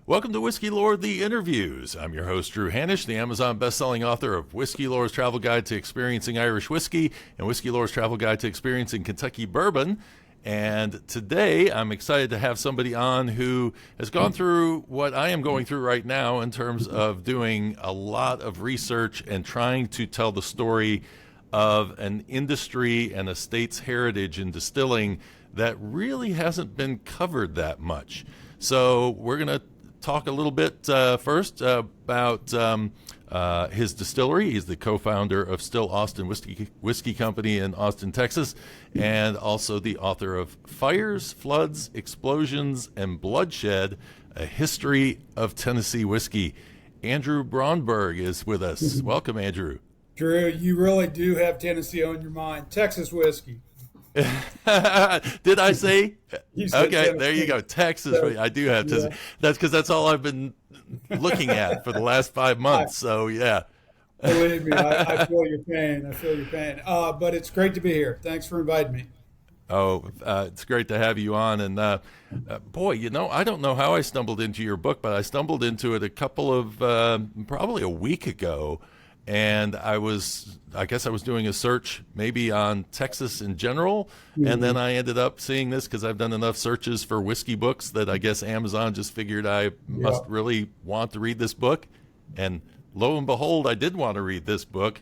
Welcome to Whiskey Lore, the interviews. I'm your host, Drew Hanish, the Amazon best-selling author of Whiskey Lore's Travel Guide to Experiencing Irish Whiskey and Whiskey Lore's Travel Guide to Experiencing Kentucky Bourbon. And today, I'm excited to have somebody on who has gone through what I am going through right now in terms of doing a lot of research and trying to tell the story of an industry and a state's heritage in distilling that really hasn't been covered that much. So we're going to talk a little bit first about his distillery. He's the co-founder of Still Austin Whiskey Company in Austin, Texas, and also the author of Fires, Floods, Explosions, and Bloodshed, A History of Tennessee Whiskey. Andrew Braunberg is with us. Welcome, Andrew. Drew, you really do have Tennessee on your mind. Texas whiskey. Did I say? Okay, Tennessee. there you go. Texas. I do have Tennessee. Yeah. That's because that's all I've been looking at for the last 5 months. So, yeah. Believe me, I feel your pain. But it's great to be here. Thanks for inviting me. Oh, it's great to have you on. And boy, I don't know how I stumbled into your book, but I stumbled into it a couple of, probably a week ago. And I guess I was doing a search maybe on Texas in general, and then I ended up seeing this because I've done enough searches for whiskey books that I guess Amazon just figured I must really want to read this book. And lo and behold, I did want to read this book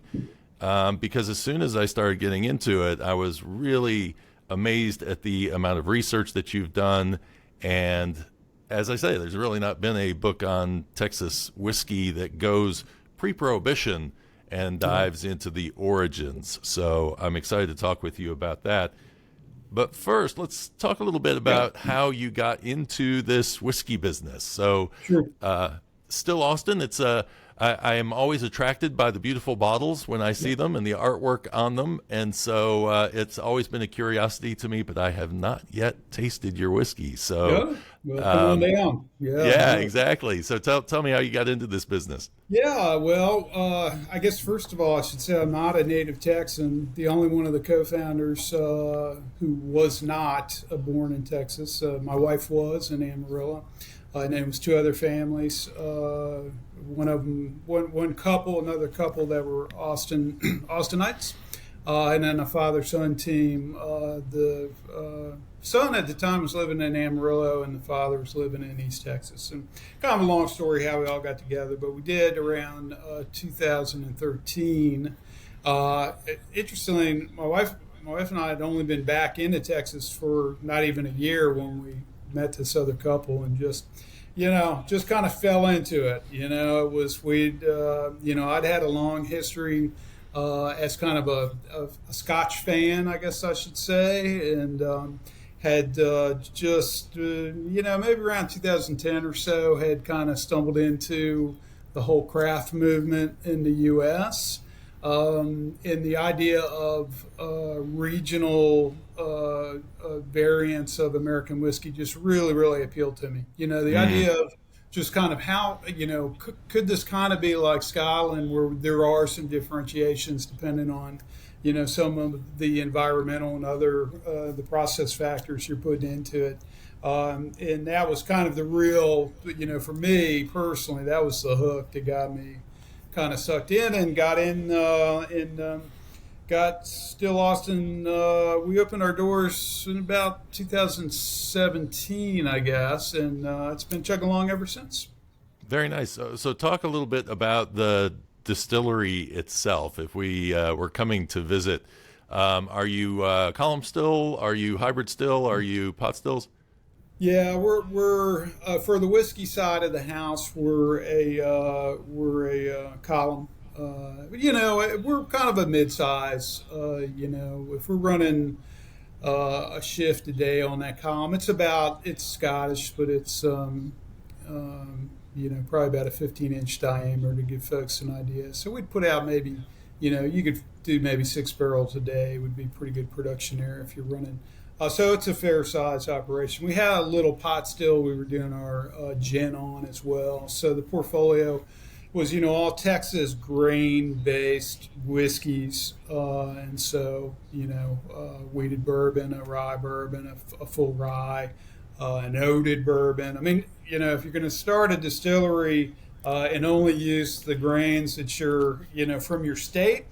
because as soon as I started getting into it, I was really amazed at the amount of research that you've done. And as I say, there's really not been a book on Texas whiskey that goes Pre-Prohibition and dives into the origins. So I'm excited to talk with you about that. But first, let's talk a little bit about how you got into this whiskey business. So Still Austin, I am always attracted by the beautiful bottles when I see them and the artwork on them. And so it's always been a curiosity to me, but I have not yet tasted your whiskey. So well, come on down. Yeah, exactly. So tell me how you got into this business. Yeah, well, I guess first of all, I should say I'm not a native Texan. The only one of the co-founders who was not born in Texas. My wife was in Amarillo. And it was two other families. One of them, one couple, another couple that were Austinites, and then a father-son team. The son at the time was living in Amarillo, and the father was living in East Texas. And kind of a long story how we all got together, but we did around 2013. Interestingly, my wife and I had only been back into Texas for not even a year when we met this other couple, and just kind of fell into it. It was I'd had a long history as kind of a Scotch fan, I guess I should say, and had just maybe around 2010 or so had kind of stumbled into the whole craft movement in the U.S. And the idea of regional variants of American whiskey just really, really appealed to me. The idea of just kind of how, could this kind of be like Scotland, where there are some differentiations depending on, some of the environmental and other the process factors you're putting into it. And that was kind of the real, for me personally, that was the hook that got me kind of sucked in and got in got Still Austin. We opened our doors in about 2017, I guess, and it's been chugging along ever since. Very nice. So talk a little bit about the distillery itself. If we were coming to visit, are you column still? Are you hybrid still? Are you pot stills? Yeah, we're for the whiskey side of the house, we're a column. We're kind of a mid-size. If we're running a shift a day on that column, it's Scottish, but it's probably about a 15-inch diameter to give folks an idea. So we'd put out maybe, you could do maybe 6 barrels a day. Would be pretty good production there if you're running. So it's a fair size operation. We had a little pot still we were doing our gin on as well. So the portfolio was, all Texas grain-based whiskeys. And so, wheated bourbon, a rye bourbon, a full rye, an oated bourbon. I mean, if you're going to start a distillery and only use the grains that you're, from your state,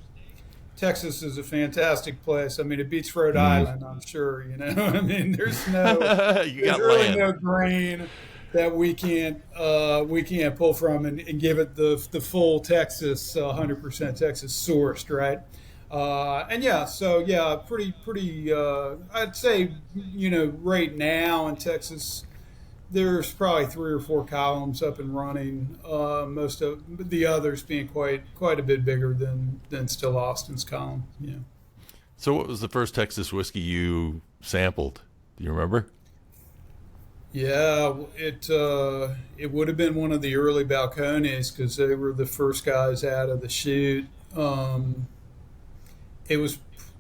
Texas is a fantastic place. I mean, it beats Rhode Mm. Island, I'm sure. I mean, You there's got really land. no grain that we can't pull from and give it the full Texas, 100% Texas sourced, right? And yeah, so yeah, pretty. I'd say right now in Texas, there's probably three or four columns up and running. Most of the others being quite a bit bigger than still Austin's column. Yeah. So, what was the first Texas whiskey you sampled? Do you remember? Yeah, it would have been one of the early balconies because they were the first guys out of the chute. Um, it was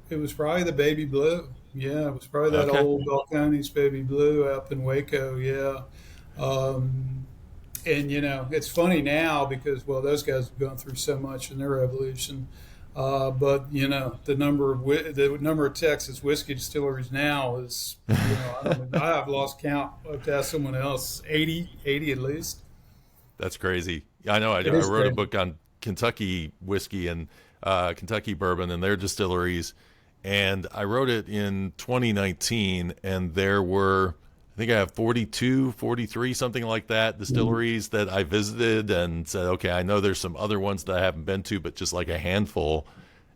it was probably the baby blue. Yeah, it was probably that Okay. old balconies baby blue up in Waco. Yeah. Um, and it's funny now because well those guys have gone through so much in their evolution, but the number of Texas whiskey distilleries now is I don't know, I've lost count. I have to ask someone else. 80 at least. That's crazy. I know. It I is wrote a crazy. book on Kentucky whiskey and Kentucky bourbon and their distilleries, and I wrote it in 2019, and there were, I think I have 42, 43, something like that, Mhm. distilleries that I visited and said, okay, I know there's some other ones that I haven't been to, but just like a handful.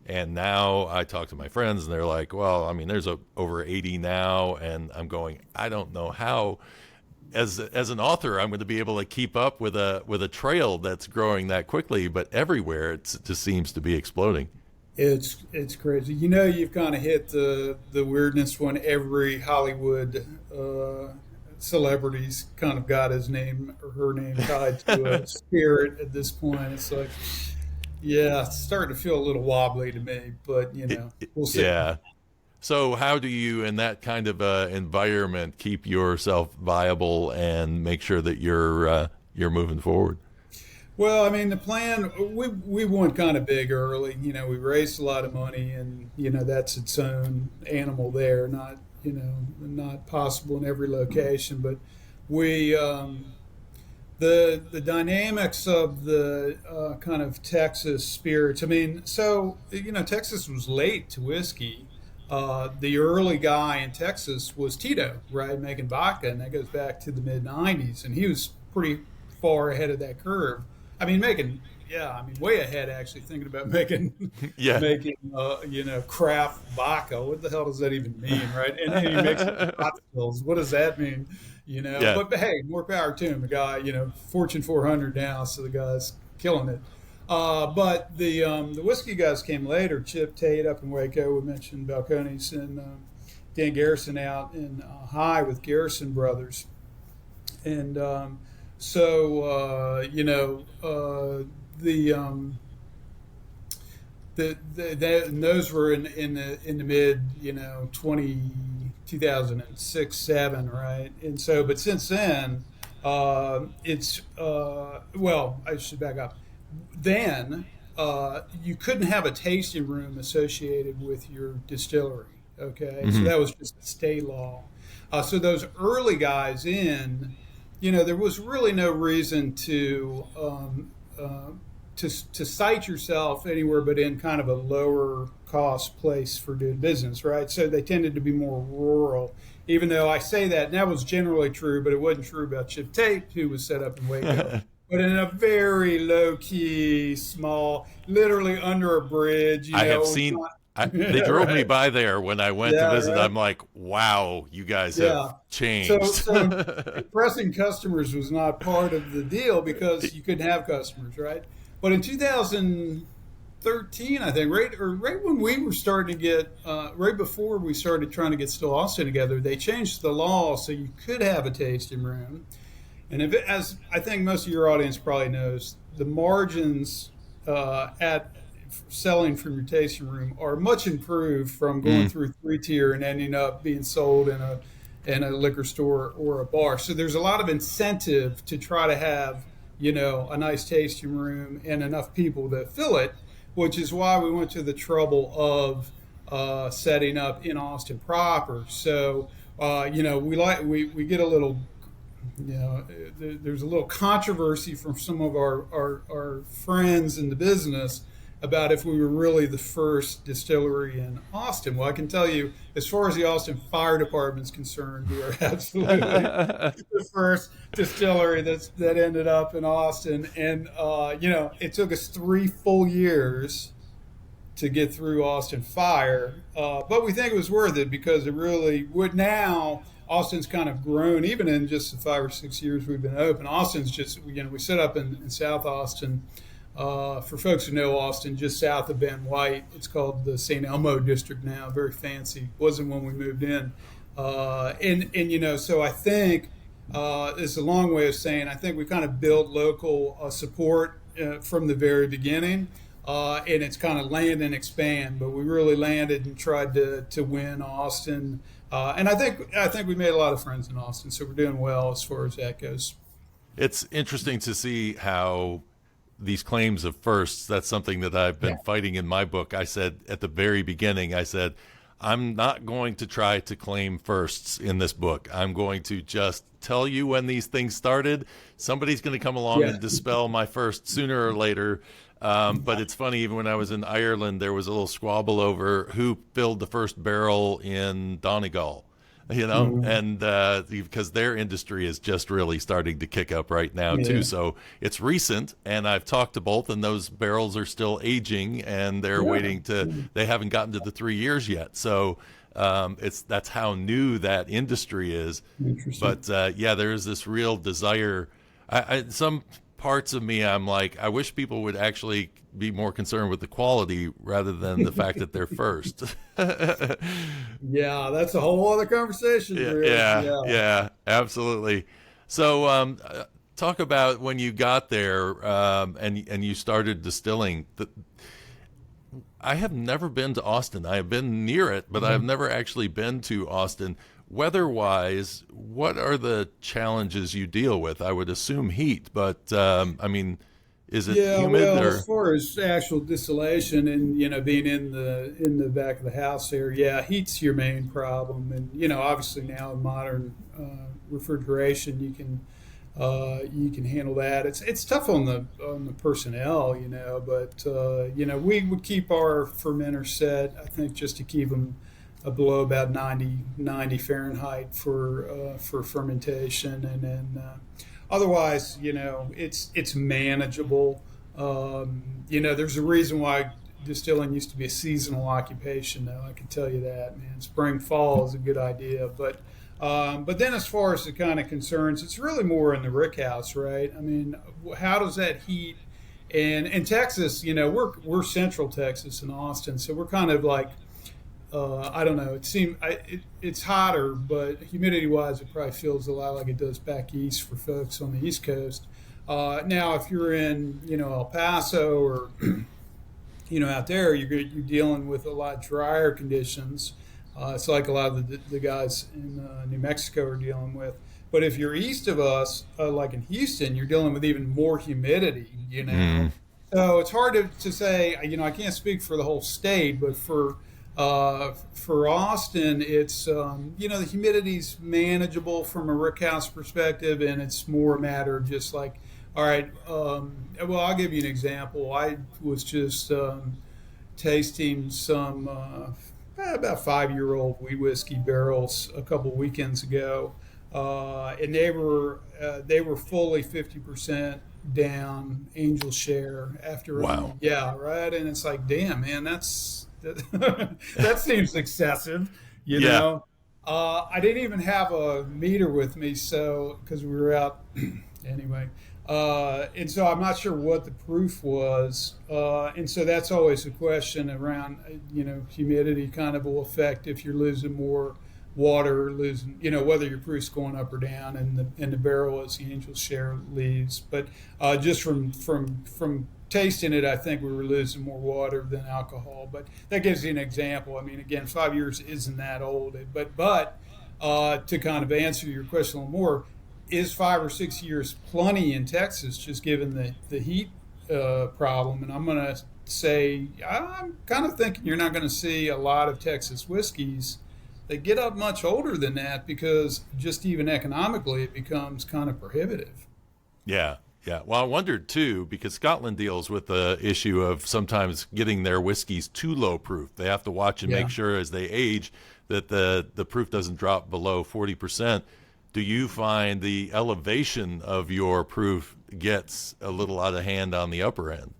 And now I talk to my friends, and they're like, well, I mean, there's over 80 now, and I'm going, I don't know how as an author I'm going to be able to keep up with a trail that's growing that quickly, but everywhere it just seems to be exploding. It's crazy. You've kind of hit the weirdness when every Hollywood celebrity's kind of got his name or her name tied to a spirit at this point. It's like, yeah, it's starting to feel a little wobbly to me, but we'll see. Yeah. So how do you, in that kind of environment, keep yourself viable and make sure that you're moving forward? Well, I mean, the plan we went kind of big early. We raised a lot of money, and that's its own animal there. Not possible in every location, but we the dynamics of the kind of Texas spirits. I mean, so Texas was late to whiskey. The early guy in Texas was Tito, right, making vodka, and that goes back to the mid '90s, and he was pretty far ahead of that curve. I mean, making yeah, I mean, way ahead actually. Thinking about making Yeah. making craft vodka. What the hell does that even mean, right? And then he makes it with hot stills. What does that mean? Yeah. But hey, more power to him. The guy, Fortune 400 now, so the guy's killing it. But the whiskey guys came later. Chip Tate up in Waco. We mentioned Balcones and Dan Garrison out in High with Garrison Brothers. And the and those were in the mid 2006 7, right? And so but since then it's well, I should back up. Then you couldn't have a tasting room associated with your distillery. Okay, so Hmm. that was just a state law. So those early guys there was really no reason to cite yourself anywhere but in kind of a lower cost place for doing business, right? So they tended to be more rural. Even though I say that, and that was generally true, but it wasn't true about Chip Tate, who was set up in Waco, but in a very low key, small, literally under a bridge. I have It was seen. not, They yeah, drove me right, by there when I went to yeah, visit. right, I'm like, wow, you guys have yeah. So, changed. so impressing customers was not part of the deal because you couldn't have customers, right? But in 2013, I think, right when we were starting to get, right before we started trying to get Still Austin together, they changed the law so you could have a tasting room. And as I think most of your audience probably knows, the margins at selling from your tasting room are much improved from going Mm. through three tier and ending up being sold in a liquor store or a bar. So there's a lot of incentive to try to have a nice tasting room and enough people to fill it, which is why we went to the trouble of setting up in Austin proper. So we get a little, there's a little controversy from some of our friends in the business about if we were really the first distillery in Austin. Well, I can tell you, as far as the Austin Fire Department is concerned, we are absolutely the first distillery that ended up in Austin. And it took us 3 full years to get through Austin Fire, but we think it was worth it because it really would now. Austin's kind of grown, even in just the 5 or 6 years we've been open. Austin's just, we set up in South Austin. For folks who know Austin, just south of Ben White, it's called the St. Elmo district now. Very fancy. Wasn't when we moved in. So I think it's a long way of saying I think we kind of built local support from the very beginning, and it's kind of land and expand. But we really landed and tried to win Austin, and I think we made a lot of friends in Austin. So we're doing well as far as that goes. It's interesting to see how these claims of firsts, that's something that I've been fighting in my book. I said at the very beginning, I'm not going to try to claim firsts in this book. I'm going to just tell you when these things started. Somebody's going to come along and dispel my first sooner or later. But it's funny, even when I was in Ireland, there was a little squabble over who filled the first barrel in Donegal. And because their industry is just really starting to kick up right now too. So it's recent, and I've talked to both, and those barrels are still aging, and they're they haven't gotten to the 3 years yet. So that's how new that industry is. But there is this real desire. Some parts of me, I'm like, I wish people would actually be more concerned with the quality rather than the fact that they're first. Yeah, that's a whole other conversation. Yeah, absolutely. So talk about when you got there and you started distilling. I have never been to Austin. I have been near it, but I've never actually been to Austin. Weather-wise, what are the challenges you deal with? I would assume heat, but is it humid? Well, as far as actual distillation and being in the back of the house there, heat's your main problem. And obviously now in modern refrigeration, you can handle that. It's tough on the personnel, but we would keep our fermenters set, I think, just to keep them below about 90 Fahrenheit for fermentation, and then otherwise, it's manageable. There's a reason why distilling used to be a seasonal occupation, though. I can tell you that, man. Spring, fall is a good idea, but then as far as the kind of concerns, it's really more in the rickhouse, right? I mean, how does that heat? And in Texas, we're Central Texas in Austin, so we're kind of like. I don't know. It's hotter, but humidity-wise, it probably feels a lot like it does back east for folks on the East Coast. Now, if you're in, El Paso or, out there, you're dealing with a lot drier conditions. It's like a lot of the guys in New Mexico are dealing with. But if you're east of us, like in Houston, you're dealing with even more humidity. So it's hard to say. I can't speak for the whole state, but for Austin, it's the humidity's manageable from a rickhouse perspective, and it's more a matter of just like, all right. Well, I'll give you an example. I was just tasting some about 5-year-old wheat whiskey barrels a couple weekends ago, and they were fully 50% down Angel Share after. Wow. Yeah, right. And it's like, damn, man, that seems excessive, know. I didn't even have a meter with me, so because we were out anyway, and so I'm not sure what the proof was, and so that's always a question around, humidity kind of will affect if you're losing more water, whether your proof's going up or down, and the barrel as the Angel Share leaves, but just from tasting it, I think we were losing more water than alcohol. But that gives you an example. I mean, again, 5 years isn't that old. But to kind of answer your question a little more, is 5 or 6 years plenty in Texas, just given the heat problem? And I'm going to say, I'm kind of thinking you're not going to see a lot of Texas whiskeys they get up much older than that because just even economically it becomes kind of prohibitive. Yeah, yeah. Well, I wondered too, because Scotland deals with the issue of sometimes getting their whiskeys too low proof. They have to watch and Yeah. make sure as they age that the proof doesn't drop below 40%. Do you find the elevation of your proof gets a little out of hand on the upper end?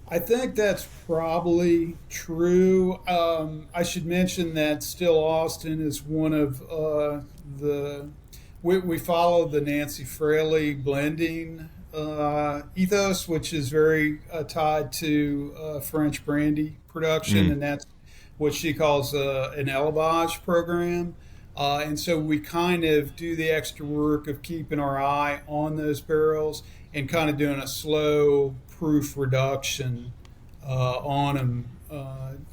I think that's probably true. I should mention that Still Austin is one of the we follow the Nancy Fraley blending ethos, which is very tied to French brandy production, Mm. and that's what she calls an élevage program. And so we kind of do the extra work of keeping our eye on those barrels and kind of doing a slow proof reduction on them.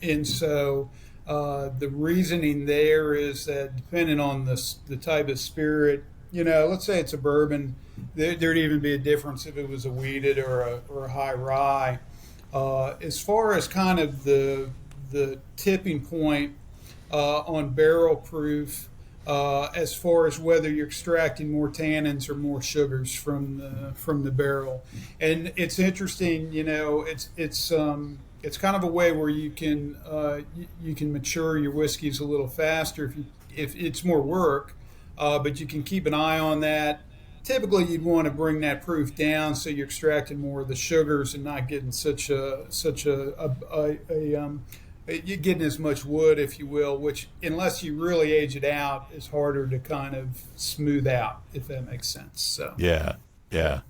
And so the reasoning there is that depending on the type of spirit, let's say it's a bourbon, there'd even be a difference if it was a wheated or a high rye. As far as kind of the tipping point on barrel proof, as far as whether you're extracting more tannins or more sugars from the barrel, and it's interesting. It's kind of a way where you can mature your whiskeys a little faster if it's more work, but you can keep an eye on that. Typically, you'd want to bring that proof down so you're extracting more of the sugars and not getting you're getting as much wood, if you will, which unless you really age it out, is harder to kind of smooth out, if that makes sense. So Yeah, yeah.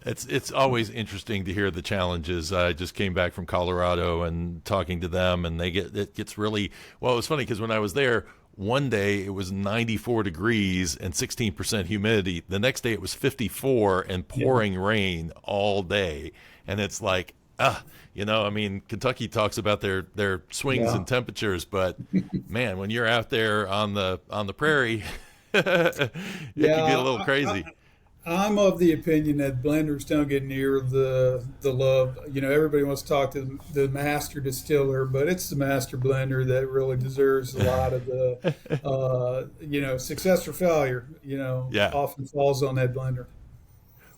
It's always interesting to hear the challenges. I just came back from Colorado and talking to them, and it gets really well. It was funny because when I was there, one day it was 94 degrees and 16% humidity. The next day it was 54 and pouring rain all day, and it's like I mean, Kentucky talks about their swings in temperatures, but man, when you're out there on the prairie, it can get a little crazy. I'm of the opinion that blenders don't get near the love. Everybody wants to talk to the master distiller, but it's the master blender that really deserves a lot of the, success or failure. Often falls on that blender.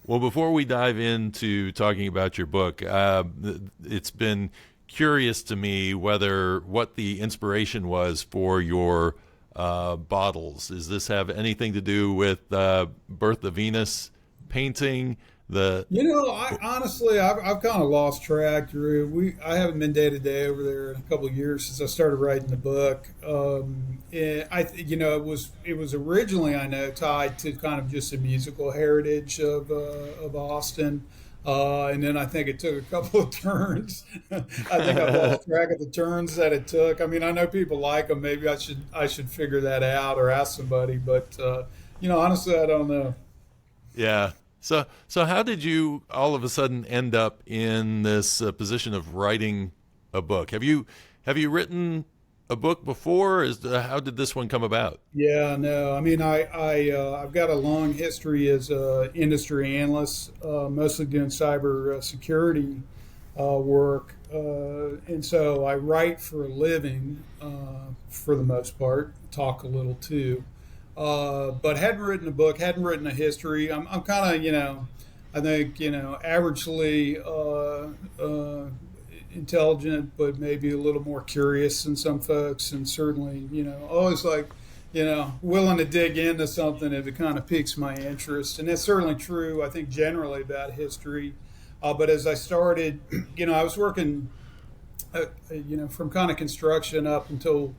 Well, before we dive into talking about your book, it's been curious to me what the inspiration was for your bottles. Does this have anything to do with Birth of Venus painting? I honestly, I've kind of lost track, Drew. I haven't been day to day over there in a couple of years since I started writing the book. It was originally, I know, tied to kind of just the musical heritage of Austin. And then I think it took a couple of turns. I think I lost track of the turns that it took. I mean, I know people like them. Maybe I should figure that out or ask somebody. But honestly, I don't know. Yeah. So how did you all of a sudden end up in this position of writing a book? Have you written a book before? How did this one come about? Yeah, no. I mean, I've got a long history as an industry analyst, mostly doing cyber security work, and so I write for a living for the most part. Talk a little too. But hadn't written a book, hadn't written a history. I'm kind of, I think, averagely intelligent, but maybe a little more curious than some folks, and certainly, always like, willing to dig into something if it kind of piques my interest. And that's certainly true, I think, generally about history. But as I started, I was working, from kind of construction up until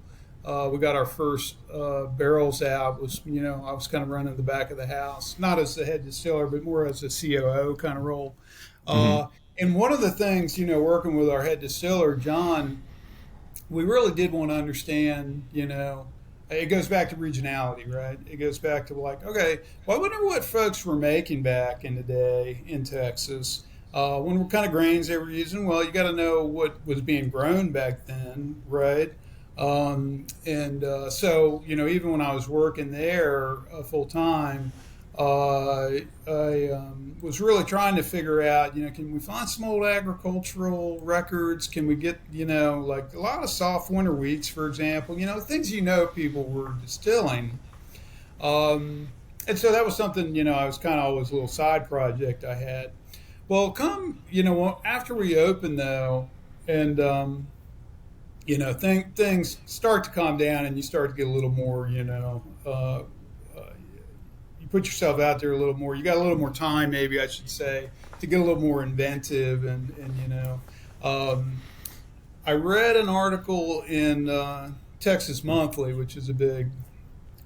we got our first barrels out. I was kind of running the back of the house, not as the head distiller, but more as a COO kind of role. And one of the things, working with our head distiller, John, we really did want to understand, it goes back to regionality, right? It goes back to like, okay, well, I wonder what folks were making back in the day in Texas. What kind of grains they were using? Well, you got to know what was being grown back then, right? So, even when I was working there full time, I was really trying to figure out, can we find some old agricultural records? Can we get, like a lot of soft winter wheats, for example, things people were distilling. And so that was something, I was kind of always a little side project I had. Well, after we opened though, and things start to calm down, and you start to get a little more, you put yourself out there a little more. You got a little more time, maybe I should say, to get a little more inventive, I read an article in Texas Monthly, which is a big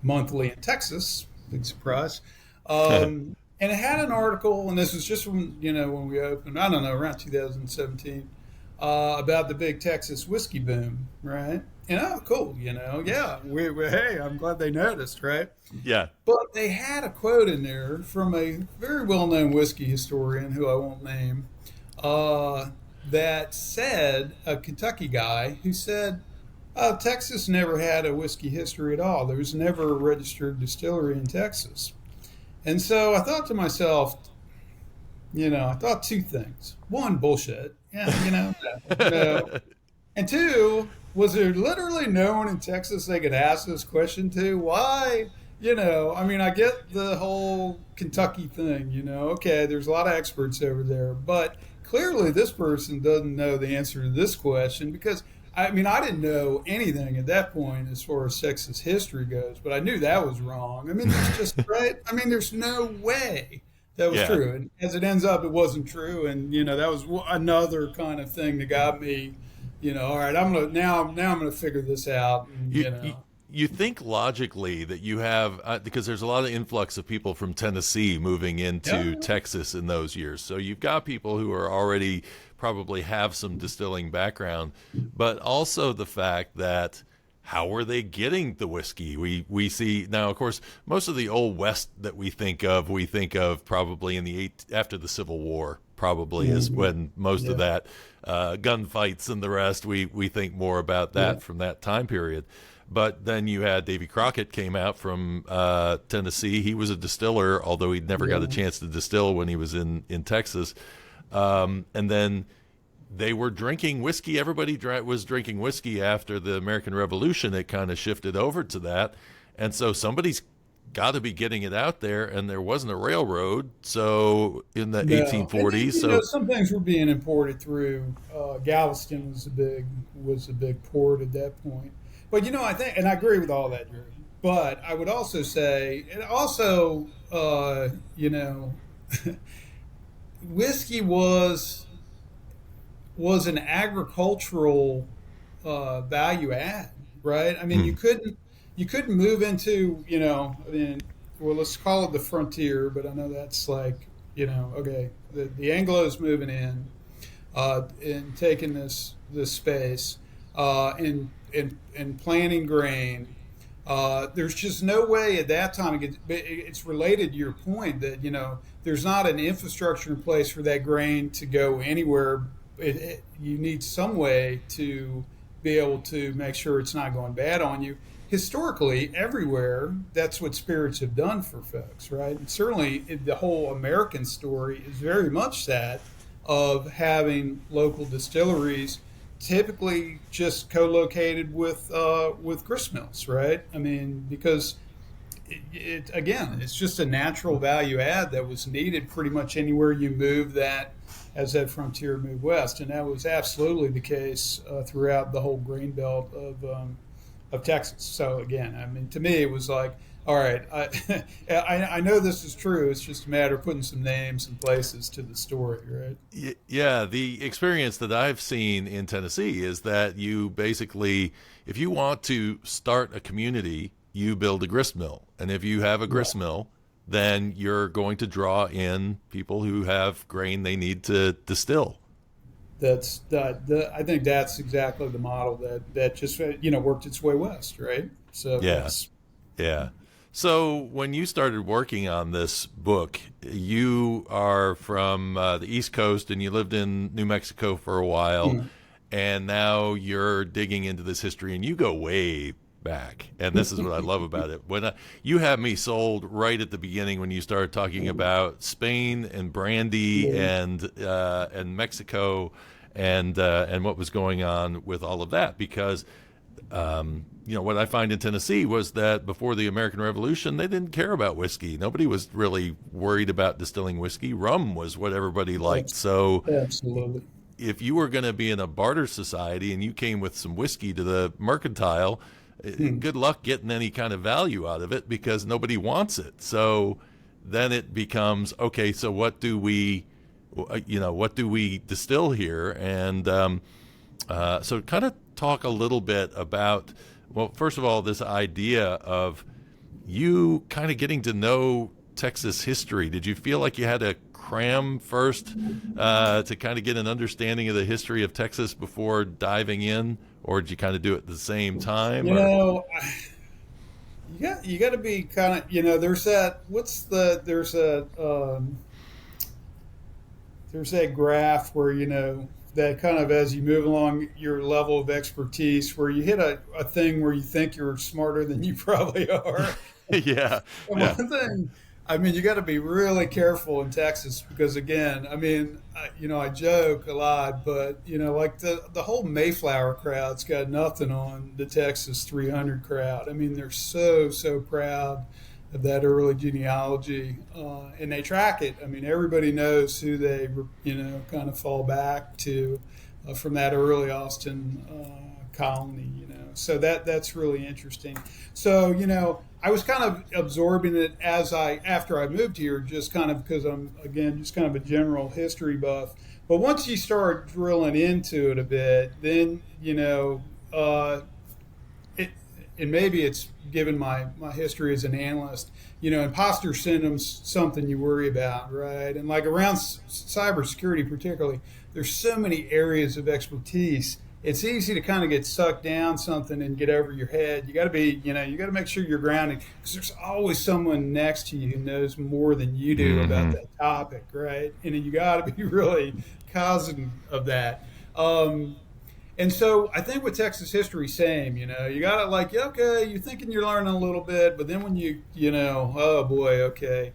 monthly in Texas, big surprise. And it had an article, and this was just when we opened, I don't know, around 2017, about the big Texas whiskey boom, right? Cool, yeah. Hey, I'm glad they noticed, right? Yeah. But they had a quote in there from a very well-known whiskey historian who I won't name, that said, a Kentucky guy who said, Texas never had a whiskey history at all. There was never a registered distillery in Texas. And so I thought to myself, I thought two things. One, bullshit. Yeah, And two, was there literally no one in Texas they could ask this question to? Why? I get the whole Kentucky thing, okay, there's a lot of experts over there, but clearly this person doesn't know the answer to this question because, I didn't know anything at that point as far as Texas history goes, but I knew that was wrong. It's just, right? There's no way that was true. And as it ends up, it wasn't true. And, that was another kind of thing that got me, all right, I'm going to figure this out. And, you think logically that you have, because there's a lot of influx of people from Tennessee moving into Texas in those years. So you've got people who are already probably have some distilling background, but also the fact that how are they getting the whiskey? We see now, of course, most of the old West that we think of probably in after the Civil War, probably is when most of that gunfights and the rest, we think more about that from that time period. But then you had Davy Crockett came out from Tennessee. He was a distiller, although he'd never got a chance to distill when he was in Texas. And then they were drinking whiskey. Everybody was drinking whiskey after the American Revolution. It kind of shifted over to that. And so somebody's got to be getting it out there, and there wasn't a railroad. So in the 1840s. And then, some things were being imported through. Galveston was a big port at that point. But, I think, and I agree with all that, Drew. But I would also say, and also, whiskey was an agricultural value add, right? You couldn't move into, well, let's call it the frontier, but I know that's like, okay, the Anglos moving in and taking this space and planting grain. There's just no way at that time. It's related to your point that there's not an infrastructure in place for that grain to go anywhere. You need some way to be able to make sure it's not going bad on you. Historically, everywhere, that's what spirits have done for folks, right? And certainly, the whole American story is very much that of having local distilleries, typically just co-located with grist mills, right? Because it's just a natural value add that was needed pretty much anywhere you move that as that frontier moved west, and that was absolutely the case throughout the whole grain belt of Texas. So again, to me, it was like, all right, I know this is true. It's just a matter of putting some names and places to the story, right? Yeah, the experience that I've seen in Tennessee is that you basically, if you want to start a community, you build a grist mill. And if you have a grist mill, then you're going to draw in people who have grain they need to distill. I think that's exactly the model that just worked its way west, right? So yeah. So when you started working on this book, you are from the East Coast and you lived in New Mexico for a while, and now you're digging into this history, and you go way back. And this is what I love about it. You have me sold right at the beginning when you started talking about Spain and brandy and Mexico and what was going on with all of that, because what I find in Tennessee was that before the American Revolution, they didn't care about whiskey. Nobody was really worried about distilling whiskey. Rum was what everybody liked. So absolutely, if you were going to be in a barter society and you came with some whiskey to the mercantile, good luck getting any kind of value out of it, because nobody wants it. So then it becomes, okay, so what do we distill here? And so kind of talk a little bit about, well, first of all, this idea of you kind of getting to know Texas history. Did you feel like you had to cram first to kind of get an understanding of the history of Texas before diving in, or did you kind of do it at the same time? You got to be kind of, there's that, there's that graph where, that kind of, as you move along your level of expertise, where you hit a thing where you think you're smarter than you probably are. Yeah. One thing, you got to be really careful in Texas because, again, I joke a lot, but, like the whole Mayflower crowd's got nothing on the Texas 300 crowd. They're so proud of that early genealogy, and they track it. Everybody knows who they, kind of fall back to from that early Austin colony, So that's really interesting. So, I was kind of absorbing it after I moved here, just kind of because I'm, again, just kind of a general history buff. But once you start drilling into it a bit, then, and maybe it's given my history as an analyst, imposter syndrome's something you worry about, right? And like around cybersecurity particularly, there's so many areas of expertise. It's easy to kind of get sucked down something and get over your head. You got to be, you got to make sure you're grounded, because there's always someone next to you who knows more than you do about that topic, right? And you got to be really cognizant of that. And so I think with Texas history, same, you got to okay, you're thinking you're learning a little bit, but then when oh boy, okay.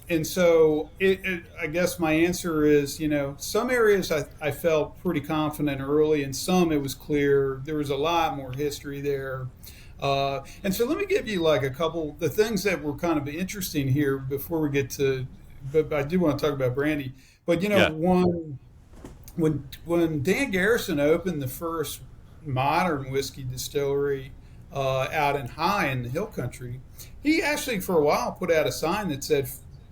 And so I guess my answer is, some areas I felt pretty confident early, and some it was clear there was a lot more history there. And so let me give you a couple, the things that were kind of interesting here before we get to, but I do want to talk about brandy. But, when Dan Garrison opened the first modern whiskey distillery out in High in the Hill Country, he actually for a while put out a sign that said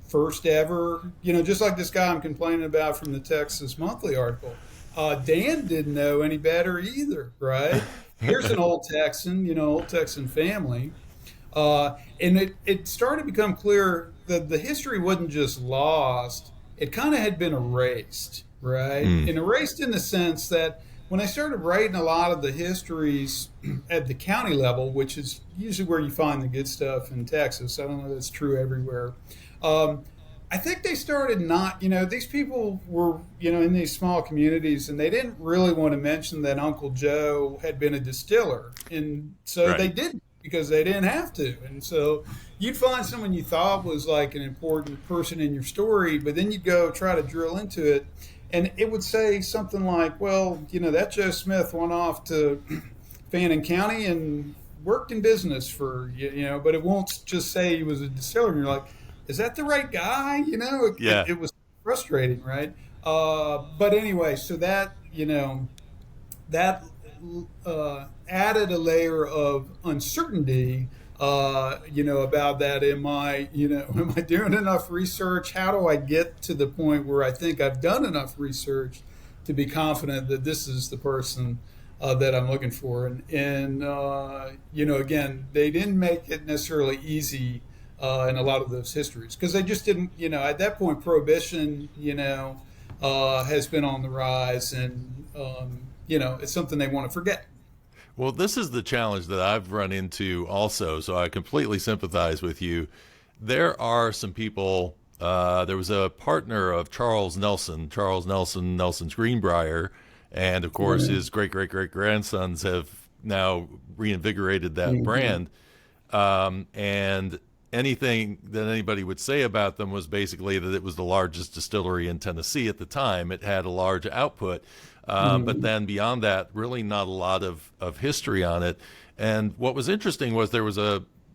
first ever, just like this guy I'm complaining about from the Texas Monthly article. Dan didn't know any better either, right? Here's an old Texan, old Texan family. And it started to become clear that the history wasn't just lost, it kind of had been erased. Right. And erased in the sense that when I started writing a lot of the histories at the county level, which is usually where you find the good stuff in Texas, I don't know if that's true everywhere. I think they started not, these people were, in these small communities, and they didn't really want to mention that Uncle Joe had been a distiller. And so they didn't, because they didn't have to. And so you'd find someone you thought was like an important person in your story, but then you'd go try to drill into it. And it would say something like, well, that Joe Smith went off to Fannin County and worked in business for, but it won't just say he was a distiller. And you're like, is that the right guy? It was frustrating, right? But anyway, so that, that added a layer of uncertainty, about that. Am I doing enough research? How do I get to the point where I think I've done enough research to be confident that this is the person that I'm looking for? And again, they didn't make it necessarily easy in a lot of those histories, because they just didn't, at that point, Prohibition, has been on the rise, and, it's something they want to forget. Well, this is the challenge that I've run into also, so I completely sympathize with you. There are some people, there was a partner of Charles Nelson, Nelson's Greenbrier, and of course his great-great-great-grandsons have now reinvigorated that brand. And anything that anybody would say about them was basically that it was the largest distillery in Tennessee at the time. It had a large output. But then beyond that, really not a lot of history on it. And what was interesting was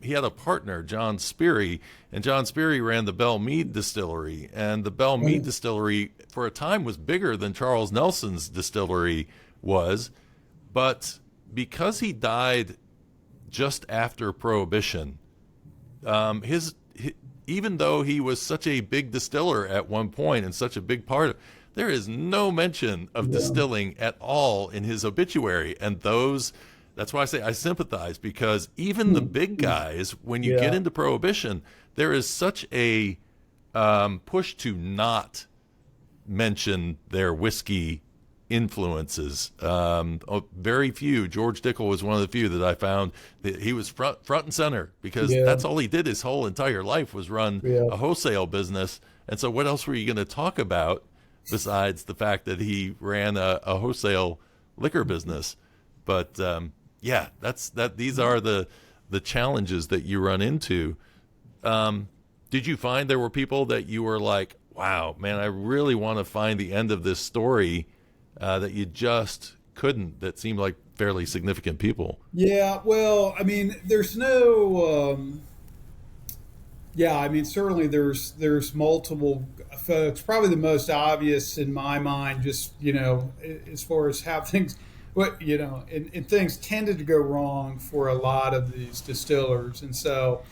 he had a partner, John Speary, and John Speary ran the Belle Meade distillery. And the Belle Meade distillery for a time was bigger than Charles Nelson's distillery was. But because he died just after Prohibition, even though he was such a big distiller at one point and such a big part of, there is no mention of distilling at all in his obituary. And that's why I say I sympathize, because even the big guys, when you get into Prohibition, there is such a push to not mention their whiskey influences. Very few. George Dickel was one of the few that I found that he was front and center, because that's all he did his whole entire life was run a wholesale business. And so what else were you going to talk about besides the fact that he ran a wholesale liquor business? But these are the challenges that you run into. Did you find there were people that you were like, wow, man, I really want to find the end of this story, that you just couldn't, that seemed like fairly significant people? Yeah, well, I mean, there's no, I mean, certainly there's multiple folks. Probably the most obvious in my mind, just, as far as how things, and things tended to go wrong for a lot of these distillers. And so,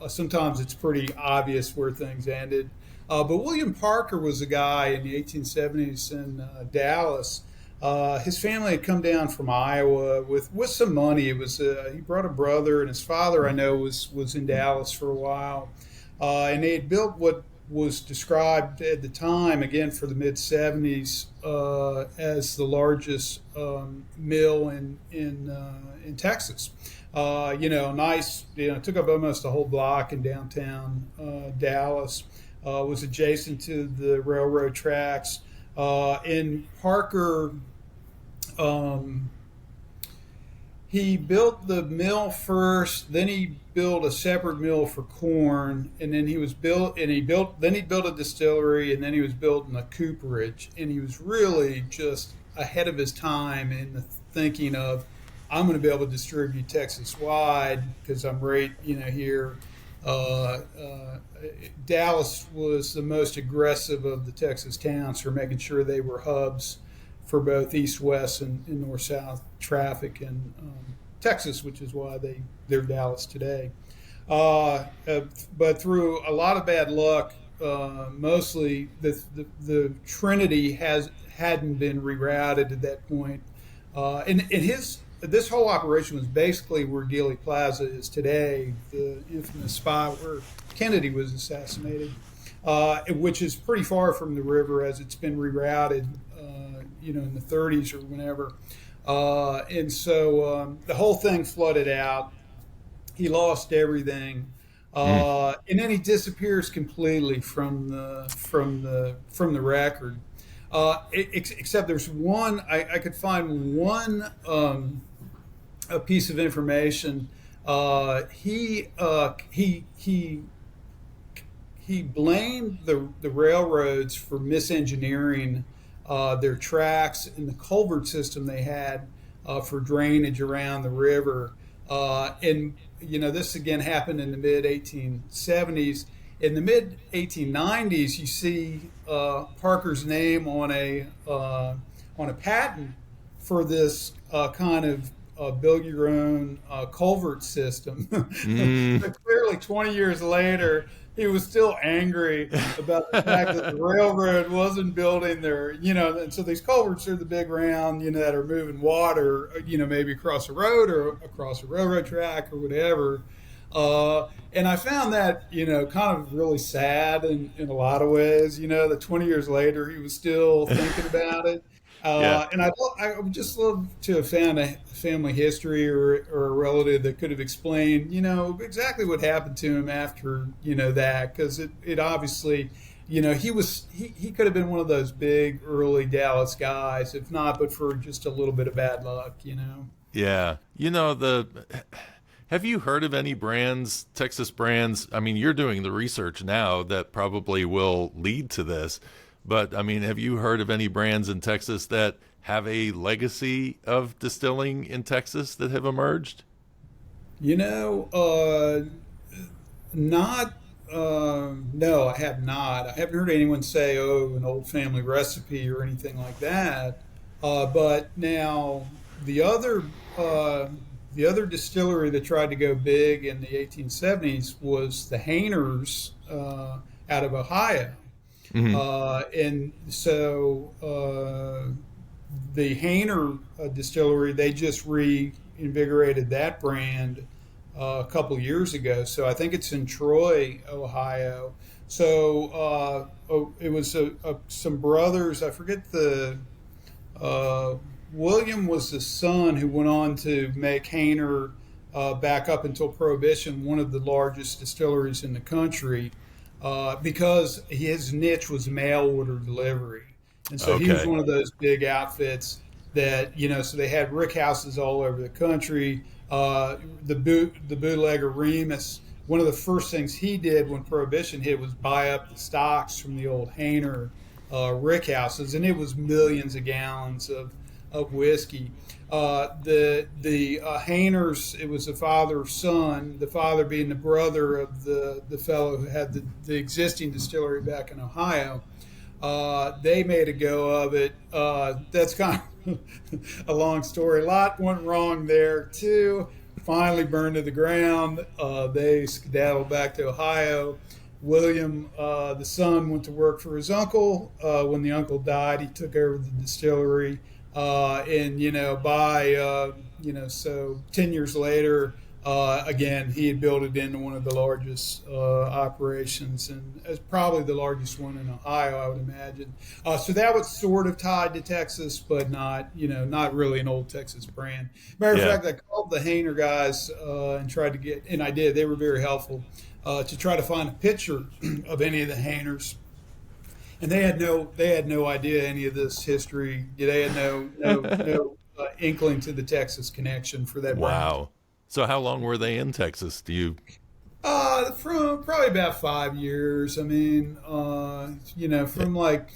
sometimes it's pretty obvious where things ended. But William Parker was a guy in the 1870s in Dallas. His family had come down from Iowa with some money. It was he brought a brother, and his father, I know, was in Dallas for a while. And they had built what was described at the time, again for the mid 70s, as the largest mill in Texas. Nice. Took up almost a whole block in downtown Dallas. Was adjacent to the railroad tracks. In Parker, he built the mill first. Then he built a separate mill for corn, and then he built a distillery, and then he was building a cooperage. And he was really just ahead of his time in the thinking of, I'm going to be able to distribute Texas wide because I'm right, here. Dallas was the most aggressive of the Texas towns for making sure they were hubs for both east-west and north-south traffic in Texas, which is why they're Dallas today. But through a lot of bad luck, mostly the Trinity hadn't been rerouted at that point. This whole operation was basically where Dealey Plaza is today, the infamous spot where Kennedy was assassinated, which is pretty far from the river as it's been rerouted, in the 30s or whenever. And so the whole thing flooded out. He lost everything. And then he disappears completely from the record. Except there's one, I could find one a piece of information. He blamed the railroads for misengineering their tracks and the culvert system they had for drainage around the river. And this again happened in the mid 1870s. In the mid 1890s, you see Parker's name on a patent for this kind of build your own culvert system. But clearly, 20 years later, he was still angry about the fact that the railroad wasn't building their, and so these culverts are the big round, that are moving water, maybe across a road or across a railroad track or whatever. And I found that, kind of really sad in a lot of ways, that 20 years later, he was still thinking about it. And I would just love to have found a family history or a relative that could have explained, exactly what happened to him after, that, because it obviously, he could have been one of those big early Dallas guys, if not, but for just a little bit of bad luck, Yeah. You know, have you heard of any brands, Texas brands? I mean, you're doing the research now that probably will lead to this. But I mean, have you heard of any brands in Texas that have a legacy of distilling in Texas that have emerged? You know, not. No, I have not. I haven't heard anyone say, "Oh, an old family recipe" or anything like that. But now the other uh, the other distillery that tried to go big in the 1870s was the Hainers out of Ohio. Hmm. And so the Hainer distillery, they just reinvigorated that brand a couple years ago. So I think it's in Troy, Ohio. So it was some brothers. I forget the uh, William was the son who went on to make Hainer back up until Prohibition, one of the largest distilleries in the country, because his niche was mail order delivery. And so he was Okay. one of those big outfits that, so they had rick houses all over the country. The bootlegger Remus, one of the first things he did when Prohibition hit was buy up the stocks from the old Hainer rick houses, and it was millions of gallons of whiskey. The Hainers, it was the father son, the father being the brother of the fellow who had the existing distillery back in Ohio. They made a go of it. That's kind of a long story. A lot went wrong there too. Finally burned to the ground. They skedaddled back to Ohio. William, the son, went to work for his uncle. When the uncle died, he took over the distillery. And so 10 years later, again, he had built it into one of the largest operations, and as probably the largest one in Ohio, I would imagine. So that was sort of tied to Texas, but not really an old Texas brand. Matter of Yeah. fact, I called the Hainer guys and tried to get, and I did. They were very helpful to try to find a picture of any of the Hainers, and they had no idea any of this history. They had no inkling to the Texas connection for that brand. Wow. So how long were they in Texas? Do you? From probably about 5 years. I mean, from like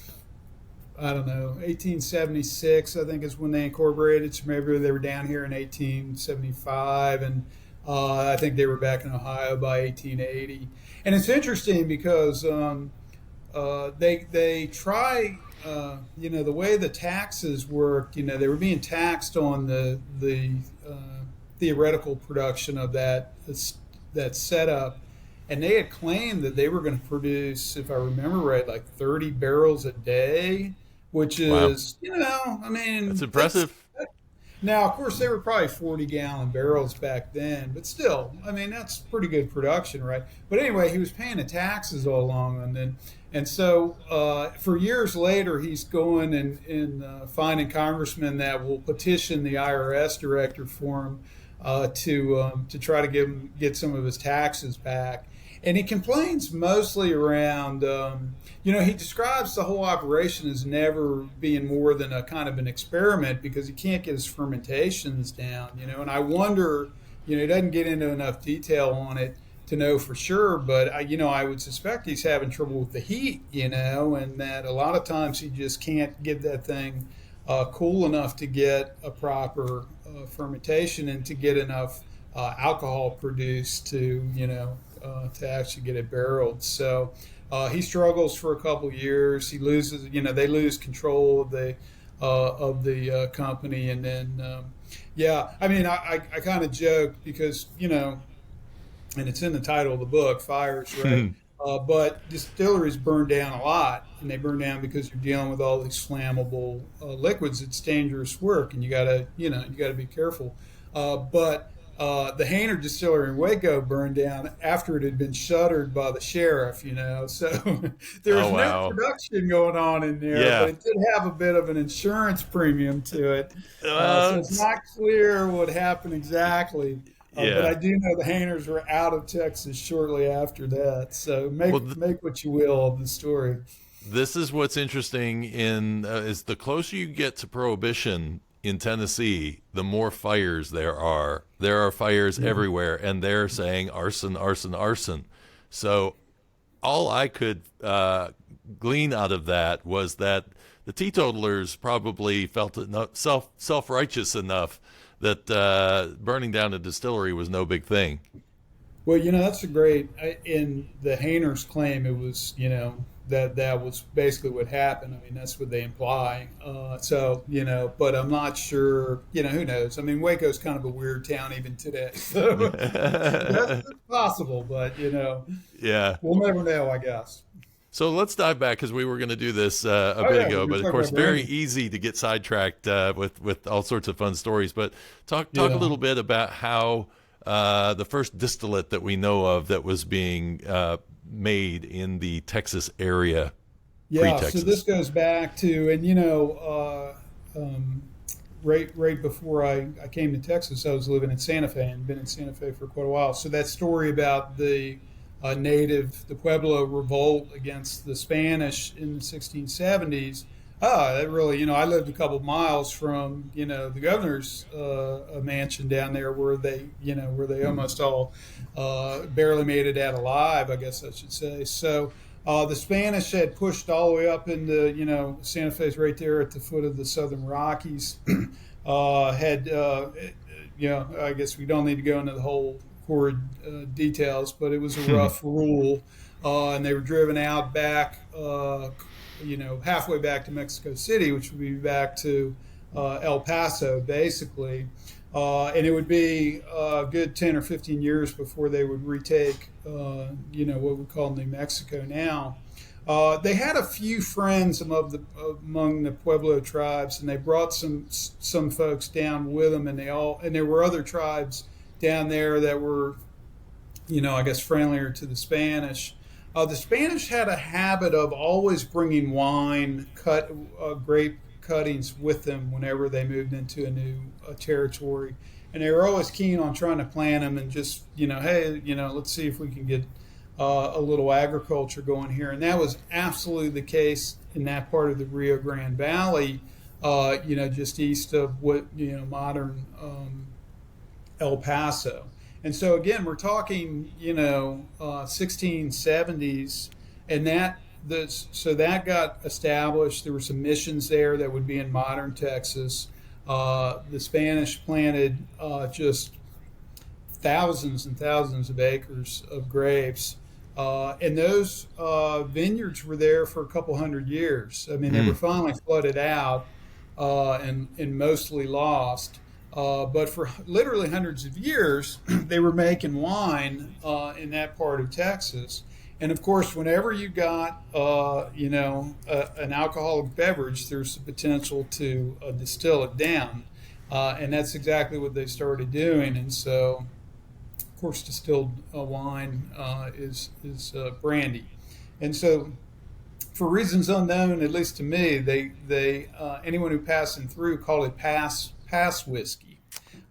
I don't know, 1876. I think is when they incorporated. So maybe they were down here in 1875, and I think they were back in Ohio by 1880. And it's interesting because they try. The way the taxes worked. They were being taxed on the theoretical production of that setup, and they had claimed that they were going to produce, if I remember right, like 30 barrels a day, which Wow. is, I That's mean, that's impressive. now, of course, they were probably 40-gallon barrels back then, but still, I mean, that's pretty good production, right? But anyway, he was paying the taxes all along, and so for years later, he's going and finding congressmen that will petition the IRS director for him to try to get some of his taxes back. And he complains mostly around, he describes the whole operation as never being more than a kind of an experiment because he can't get his fermentations down, and I wonder, he doesn't get into enough detail on it to know for sure, but I would suspect he's having trouble with the heat, and that a lot of times he just can't get that thing cool enough to get a proper fermentation and to get enough alcohol produced to actually get it barreled. So he struggles for a couple of years. He loses, they lose control of the company, and then yeah, I mean, I kind of joke because and it's in the title of the book, Fires, right? But distilleries burn down a lot, and they burn down because you're dealing with all these flammable liquids. It's dangerous work, and you gotta be careful. But the Hainer distillery in Waco burned down after it had been shuttered by the sheriff. So there was Oh no wow. production going on in there, but Yeah. it did have a bit of an insurance premium to it. So it's It's, not clear what happened exactly. But yeah. I do know the Hainers were out of Texas shortly after that. So Well, make what you will of the story. this is what's interesting in is the closer you get to Prohibition, in Tennessee, the more fires there are. There are fires everywhere, and they're saying arson, arson, arson. So all I could glean out of that was that the teetotalers probably felt self-righteous enough that burning down a distillery was no big thing. Well, that's a great, in the Hayner's claim, it was, that was basically what happened. I mean, that's what they imply. But I'm not sure, who knows? I mean, Waco's kind of a weird town even today. So that's possible, but, Yeah. we'll never know, I guess. So let's dive back because we were going to do this a Oh, bit yeah, ago, we were but of talking course, about very brandy. easy to get sidetracked with all sorts of fun stories. But talk a Yeah. little bit about how the first distillate that we know of that was being made in the Texas area, Yeah, so pre-Texas. this goes back to, and right before I came to Texas, I was living in Santa Fe and been in Santa Fe for quite a while. So that story about the the Pueblo revolt against the Spanish in the 1670s. That really, I lived a couple of miles from, the governor's mansion down there where they almost all barely made it out alive, I guess I should say. So the Spanish had pushed all the way up into, Santa Fe's right there at the foot of the Southern Rockies. I guess we don't need to go into the whole horrid details, but it was a rough rule. And they were driven out back, halfway back to Mexico City, which would be back to El Paso, basically. And it would be a good 10 or 15 years before they would retake, what we call New Mexico now. They had a few friends among the Pueblo tribes, and they brought some folks down with them, and there were other tribes down there that were, I guess friendlier to the Spanish. The Spanish had a habit of always bringing wine, grape cuttings with them whenever they moved into a new territory, and they were always keen on trying to plant them and just, hey, let's see if we can get a little agriculture going here. And that was absolutely the case in that part of the Rio Grande Valley, just east of what modern El Paso. And so again, we're talking, 1670s, and so that got established. There were some missions there that would be in modern Texas. The Spanish planted just thousands and thousands of acres of grapes. And those vineyards were there for a couple hundred years. I mean, they were finally flooded out and mostly lost. But for literally hundreds of years, they were making wine in that part of Texas. And of course, whenever you got, an alcoholic beverage, there's the potential to distill it down. And that's exactly what they started doing. And so, of course, distilled wine is brandy. And so, for reasons unknown, at least to me, they anyone who passing through called it pass whiskey,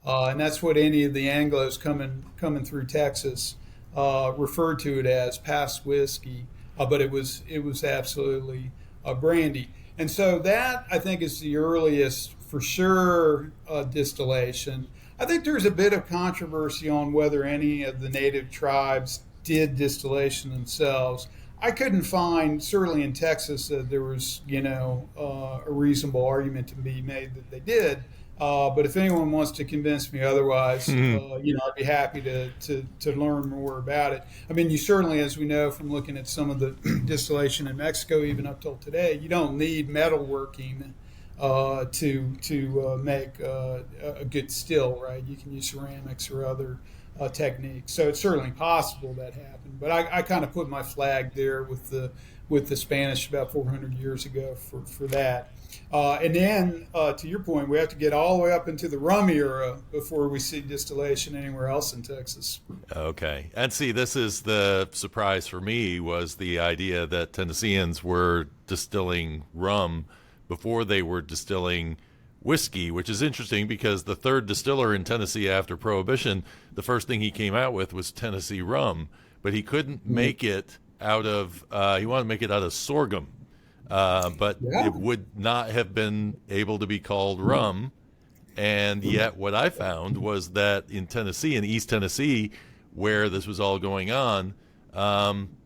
and that's what any of the Anglos coming through Texas referred to it as, pass whiskey. But it was absolutely brandy, and so that I think is the earliest for sure distillation. I think there's a bit of controversy on whether any of the native tribes did distillation themselves. I couldn't find, certainly in Texas, that there was, a reasonable argument to be made that they did. But if anyone wants to convince me otherwise, I'd be happy to learn more about it. I mean, you certainly, as we know from looking at some of the distillation in Mexico, even up till today, you don't need metalworking to make a good still, right? You can use ceramics or other techniques. So it's certainly possible that happened. But I kind of put my flag there with the Spanish about 400 years ago for that. And then, to your point, we have to get all the way up into the rum era before we see distillation anywhere else in Texas. Okay. And see, this is the surprise for me, was the idea that Tennesseans were distilling rum before they were distilling whiskey, which is interesting because the third distiller in Tennessee after Prohibition, the first thing he came out with was Tennessee rum, but he couldn't make it out of, he wanted to make it out of sorghum. But Yeah. it would not have been able to be called rum. And yet what I found was that in Tennessee, in East Tennessee, where this was all going on,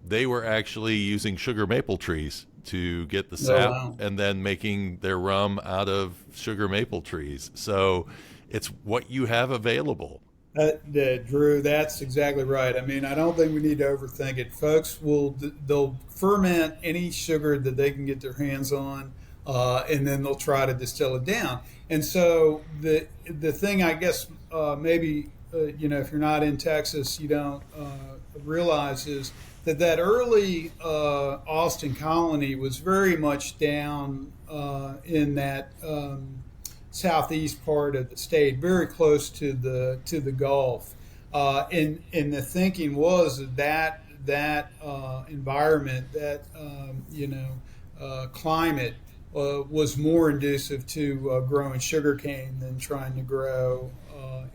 they were actually using sugar maple trees to get the sap, wow. and then making their rum out of sugar maple trees. So it's what you have available. Drew, that's exactly right. I mean, I don't think we need to overthink it. Folks they'll ferment any sugar that they can get their hands on, and then they'll try to distill it down. And so the thing, I guess, maybe if you're not in Texas, you don't realize is that early Austin colony was very much down in that. Southeast part of the state, very close to the Gulf, and the thinking was that environment, that climate, was more conducive to growing sugarcane than trying to grow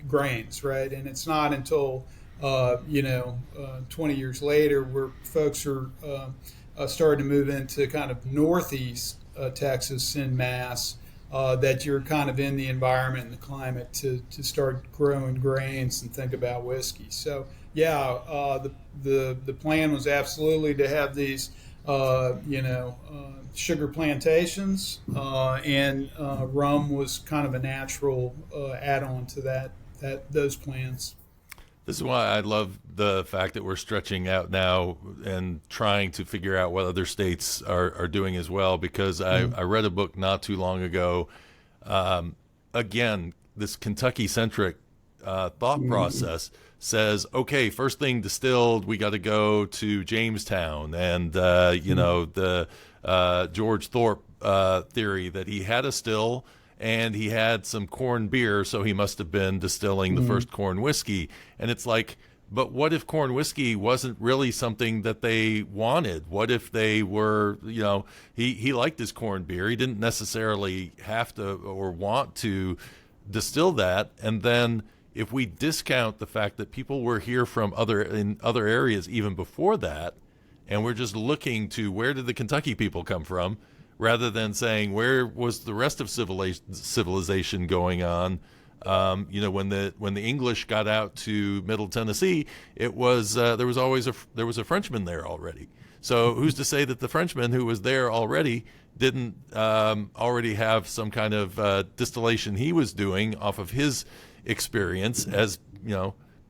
grains, right? And it's not until 20 years later where folks are starting to move into kind of northeast Texas en masse. That you're kind of in the environment and the climate to start growing grains and think about whiskey. So the plan was absolutely to have these sugar plantations, and rum was kind of a natural add-on to those plants. This is why I love the fact that we're stretching out now and trying to figure out what other states are doing as well, because I read a book not too long ago. Again, this Kentucky-centric thought process says, okay, first thing distilled, we got to go to Jamestown, and the George Thorpe theory that he had a still and he had some corn beer, so he must have been distilling the first corn whiskey. And it's like, but what if corn whiskey wasn't really something that they wanted? What if they were, he liked his corn beer. He didn't necessarily have to or want to distill that. And then if we discount the fact that people were here from other areas even before that, and we're just looking to where did the Kentucky people come from, rather than saying where was the rest of civilization going on. When the English got out to Middle Tennessee, it was there was a Frenchman there already. So who's to say that the Frenchman who was there already didn't already have some kind of distillation he was doing off of his experience as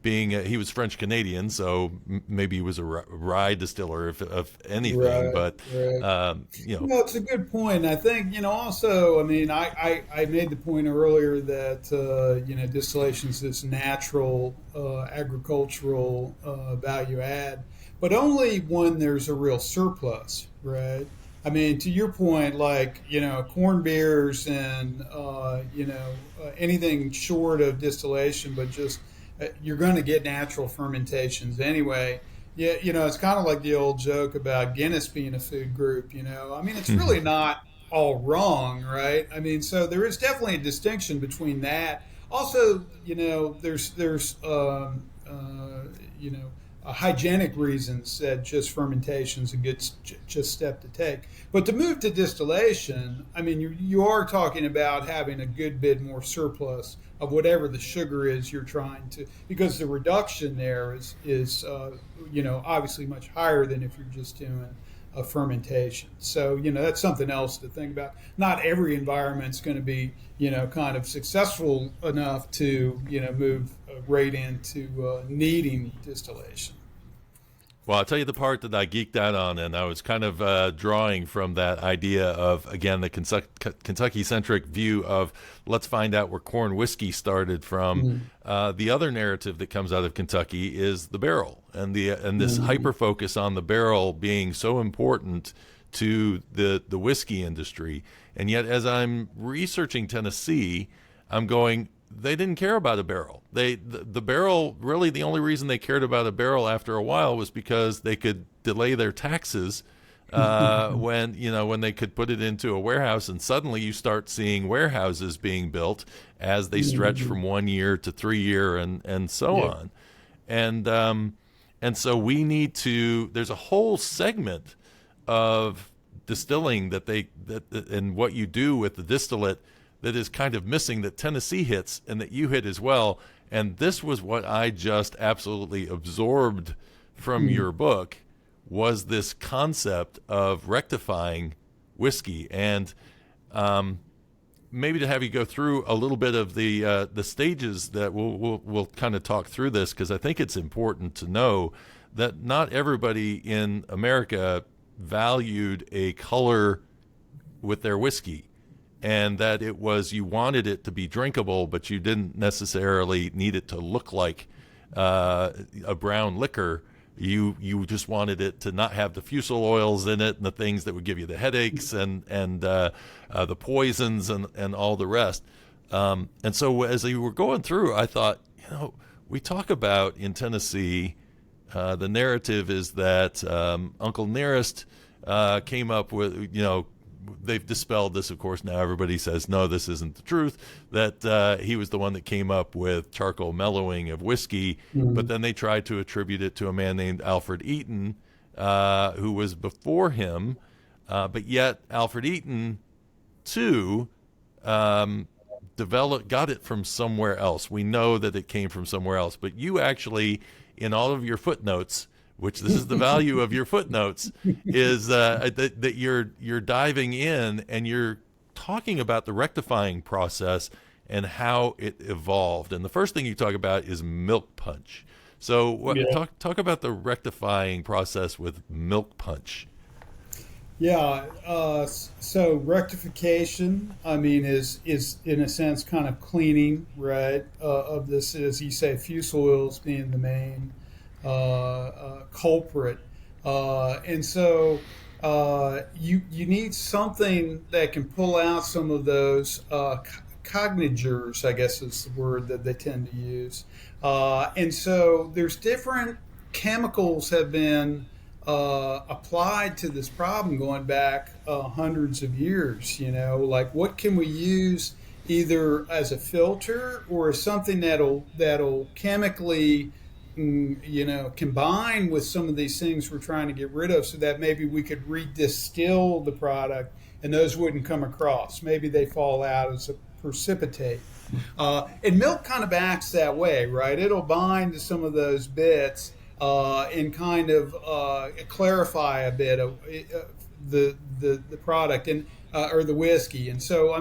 being he was French Canadian, so maybe he was a rye distiller of anything. Right, but right. It's a good point. I think also. I mean, I made the point earlier that distillation is this natural agricultural value add, but only when there's a real surplus, right? I mean, to your point, like corn beers and anything short of distillation, but just you're going to get natural fermentations anyway. Yeah, it's kind of like the old joke about Guinness being a food group. I mean, it's really not all wrong, right? I mean, so there is definitely a distinction between that. Also, there's hygienic reasons that just fermentation is a good just step to take. But to move to distillation, I mean, you are talking about having a good bit more surplus of whatever the sugar is you're trying to, because the reduction there is obviously much higher than if you're just doing a fermentation. So, that's something else to think about. Not every environment's going to be, kind of successful enough to, move right into needing distillation. Well, I'll tell you the part that I geeked out on, and I was kind of drawing from that idea of, again, the Kentucky-centric view of let's find out where corn whiskey started from. The other narrative that comes out of Kentucky is the barrel, and this hyper-focus on the barrel being so important to the whiskey industry. And yet, as I'm researching Tennessee, I'm going, they didn't care about a barrel. The barrel, really the only reason they cared about a barrel after a while was because they could delay their taxes when they could put it into a warehouse, and suddenly you start seeing warehouses being built as they stretch from 1 year to 3 year and so on. And so we need to, there's a whole segment of distilling that and what you do with the distillate that is kind of missing that Tennessee hits and that you hit as well. And this was what I just absolutely absorbed from your book, was this concept of rectifying whiskey. And maybe to have you go through a little bit of the stages that we'll kind of talk through this, because I think it's important to know that not everybody in America valued a color with their whiskey, and that it was, you wanted it to be drinkable, but you didn't necessarily need it to look like a brown liquor. You just wanted it to not have the fusel oils in it and the things that would give you the headaches and the poisons and all the rest. And so as you were going through, I thought, we talk about in Tennessee, the narrative is that Uncle Nearest came up with, they've dispelled this, of course. Now everybody says, no, this isn't the truth, that he was the one that came up with charcoal mellowing of whiskey. But then they tried to attribute it to a man named Alfred Eaton, who was before him. But yet Alfred Eaton, too, got it from somewhere else. We know that it came from somewhere else. But you actually, in all of your footnotes, which this is the value of your footnotes, is that you're diving in and you're talking about the rectifying process and how it evolved. And the first thing you talk about is milk punch. So talk about the rectifying process with milk punch. Yeah. So rectification, is in a sense kind of cleaning, right, of this, as you say, fusel oils being the main culprit, and so you need something that can pull out some of those cognigers, I guess is the word that they tend to use, and so there's different chemicals have been applied to this problem going back hundreds of years. Like what can we use either as a filter or as something that'll chemically combine with some of these things we're trying to get rid of, so that maybe we could redistill the product and those wouldn't come across. Maybe they fall out as a precipitate. And milk kind of acts that way, right? It'll bind to some of those bits and kind of clarify a bit of the product and or the whiskey. And so,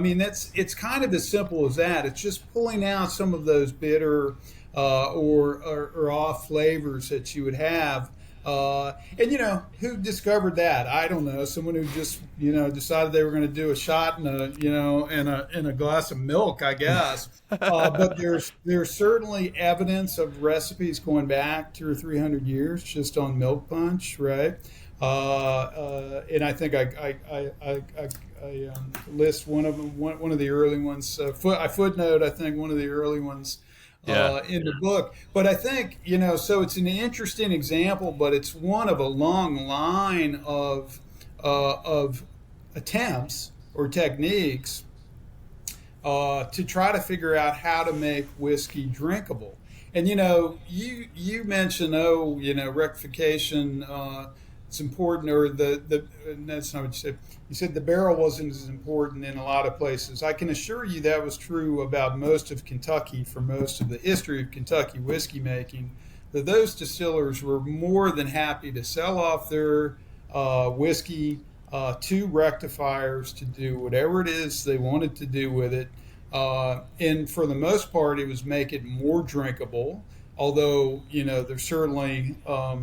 it's kind of as simple as that. It's just pulling out some of those bitter or off flavors that you would have. And who discovered that? I don't know. Someone who just decided they were going to do a shot in a glass of milk, I guess. But there's certainly evidence of recipes going back 200 or 300 years just on milk punch, right? And I think I list one of them, one of the early ones. I footnote, I think, one of the early ones. In the book. But I think, so it's an interesting example, but it's one of a long line of attempts or techniques to try to figure out how to make whiskey drinkable. And, you mentioned, rectification, it's important, or that's not what you said. You said the barrel wasn't as important in a lot of places. I can assure you that was true about most of Kentucky for most of the history of Kentucky whiskey making, that those distillers were more than happy to sell off their whiskey to rectifiers to do whatever it is they wanted to do with it. And for the most part, it was make it more drinkable, although, there's certainly a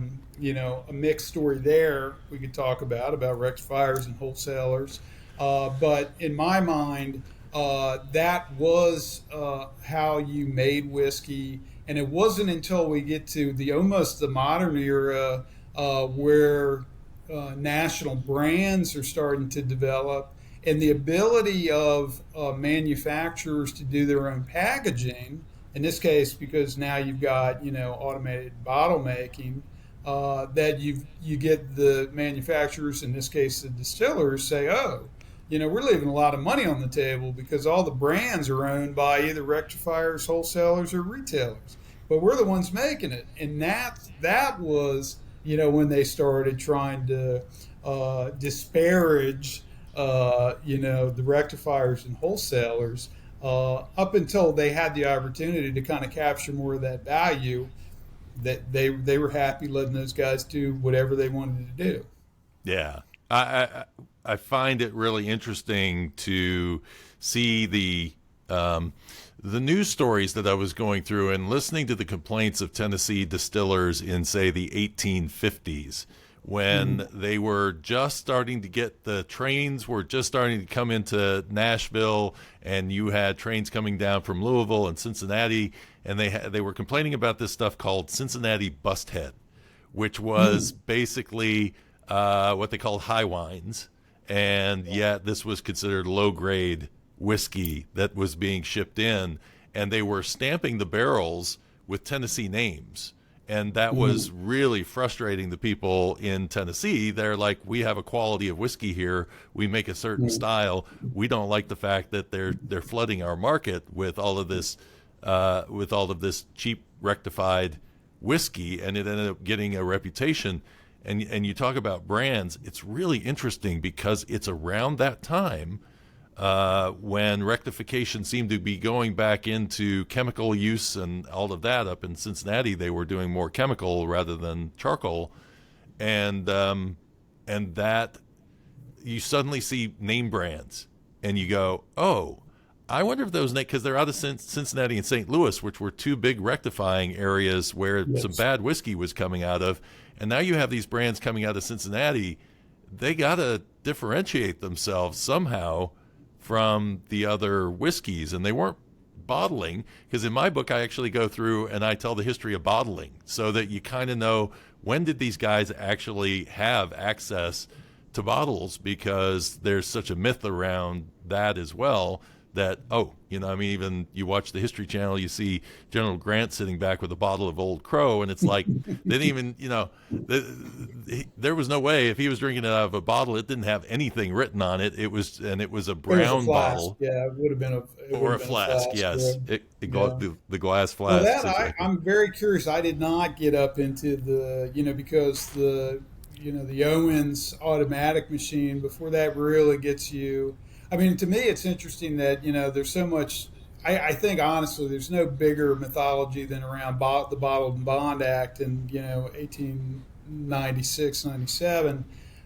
mixed story there we could talk about rectifiers and wholesalers. But in my mind, that was how you made whiskey. And it wasn't until we get to almost the modern era where national brands are starting to develop, and the ability of manufacturers to do their own packaging. In this case, because now you've got automated bottle making, that you get the manufacturers, in this case the distillers, say, we're leaving a lot of money on the table because all the brands are owned by either rectifiers, wholesalers, or retailers, but we're the ones making it. And that was when they started trying to disparage the rectifiers and wholesalers, up until they had the opportunity to kind of capture more of that value, that they were happy letting those guys do whatever they wanted to do. Yeah, I find it really interesting to see the news stories that I was going through and listening to the complaints of Tennessee distillers in, say, the 1850s, when they were just starting to get, the trains were just starting to come into Nashville, and you had trains coming down from Louisville and Cincinnati, and they were complaining about this stuff called Cincinnati Busthead, which was basically what they called high wines, and yet this was considered low grade whiskey that was being shipped in, and they were stamping the barrels with Tennessee names. And that was really frustrating the people in Tennessee. They're like, we have a quality of whiskey here. We make a certain style. We don't like the fact that they're flooding our market with all of this cheap rectified whiskey, and it ended up getting a reputation. And you talk about brands. It's really interesting because it's around that time when rectification seemed to be going back into chemical use and all of that. Up in Cincinnati, they were doing more chemical rather than charcoal, and that you suddenly see name brands, and you go, oh, I wonder if those, because they're out of Cincinnati and St. Louis, which were two big rectifying areas where some bad whiskey was coming out of, and now you have these brands coming out of Cincinnati. They got to differentiate themselves somehow from the other whiskeys, and they weren't bottling, because in my book I actually go through and I tell the history of bottling so that you kind of know, when did these guys actually have access to bottles, because there's such a myth around that as well, that, even you watch the History Channel, you see General Grant sitting back with a bottle of Old Crow, and it's like, they didn't even, there was no way, if he was drinking it out of a bottle, it didn't have anything written on it. It was a brown bottle. Yeah, it would have been a flask, yes. The glass Well, flask. I'm very curious. I did not get up into the, because the Owens automatic machine, before that really gets you. I mean, to me, it's interesting that, there's so much. I think, honestly, there's no bigger mythology than around the Bottled and Bond Act in, 1896, 97.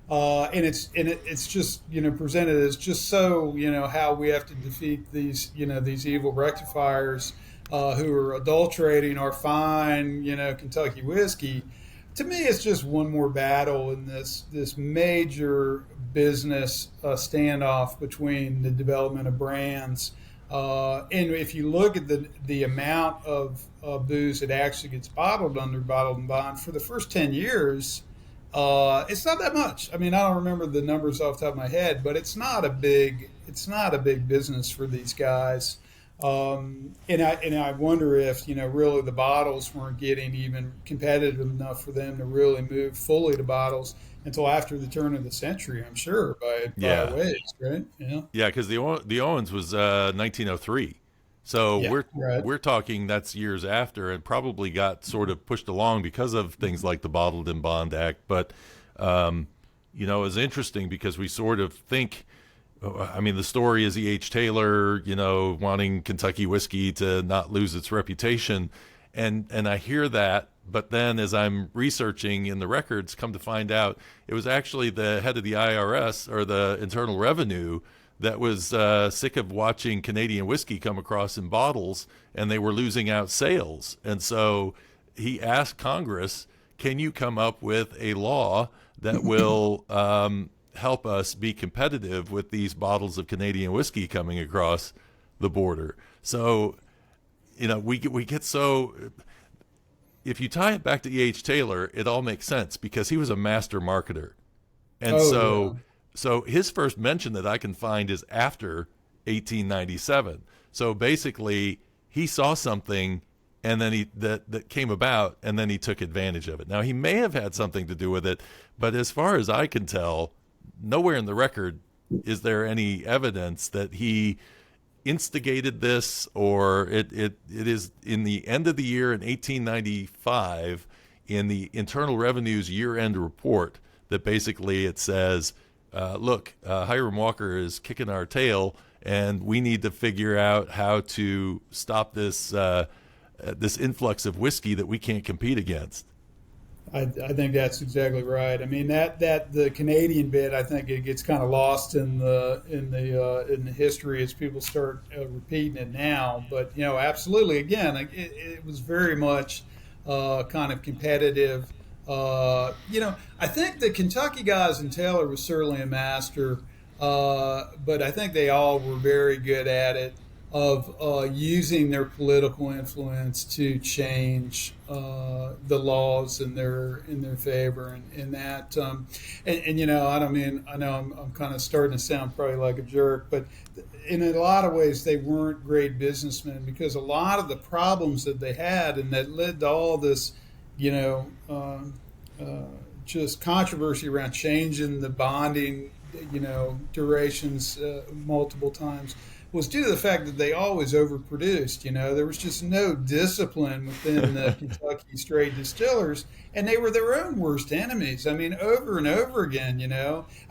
And it's just, presented as just so, how we have to defeat these, these evil rectifiers who are adulterating our fine, Kentucky whiskey. To me, it's just one more battle in this major business standoff between the development of brands. And if you look at the amount of booze that actually gets bottled under Bottled and Bond for the first 10 years, it's not that much. I mean, I don't remember the numbers off the top of my head, but it's not a big business for these guys. And I wonder if, really the bottles weren't getting even competitive enough for them to really move fully to bottles until after the turn of the century, I'm sure, by a ways, right? Yeah. Yeah, because the Owens was 1903. So we're talking, that's years after, and probably got sort of pushed along because of things like the Bottled and Bond Act. But, it's interesting because we sort of think, I mean, the story is E.H. Taylor, wanting Kentucky whiskey to not lose its reputation. And I hear that, but then as I'm researching in the records, come to find out it was actually the head of the IRS, or the Internal Revenue, that was sick of watching Canadian whiskey come across in bottles, and they were losing out sales. And so he asked Congress, can you come up with a law that will help us be competitive with these bottles of Canadian whiskey coming across the border? So, we get so, if you tie it back to E.H. Taylor, it all makes sense because he was a master marketer. And so his first mention that I can find is after 1897. So basically he saw something, and then that came about, and then he took advantage of it. Now, he may have had something to do with it, but as far as I can tell, nowhere in the record is there any evidence that he instigated this, or it is in the end of the year in 1895 in the Internal Revenue's year-end report that basically it says look, Hiram Walker is kicking our tail, and we need to figure out how to stop this this influx of whiskey that we can't compete against. I think that's exactly right. I mean that the Canadian bit, I think it gets kind of lost in the history as people start repeating it now. But absolutely, again, it was very much kind of competitive. I think the Kentucky guys, and Taylor was certainly a master, but I think they all were very good at it, of using their political influence to change the laws in their favor, and that I know I'm kind of starting to sound probably like a jerk, but in a lot of ways they weren't great businessmen, because a lot of the problems that they had and that led to all this just controversy around changing the bonding durations multiple times was due to the fact that they always overproduced. There was just no discipline within the Kentucky straight distillers, and they were their own worst enemies. I mean, over and over again.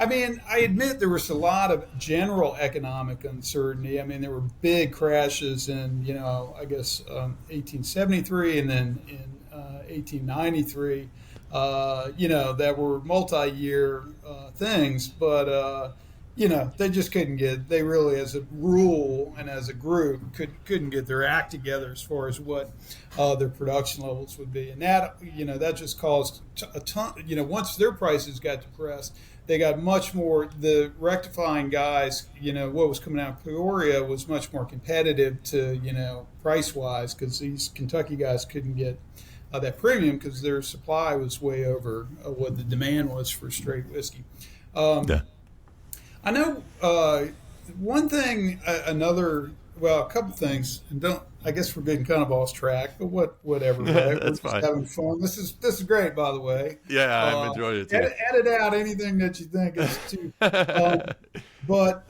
I mean, I admit there was a lot of general economic uncertainty. I mean, there were big crashes in, I guess 1873 and then in 1893. That were multi-year things, but they just they really, as a rule and as a group, couldn't get their act together as far as what their production levels would be, and that just caused a ton. Once their prices got depressed, they got much more. The rectifying guys, what was coming out of Peoria was much more competitive to price wise, because these Kentucky guys couldn't get that premium because their supply was way over what the demand was for straight whiskey. Yeah. I know one thing, a couple things, and I guess we're getting kind of off track, but whatever. Right? That's we're fine. just having fun. This is great, by the way. Yeah, I'm enjoying it too. Edit out anything that you think is too. But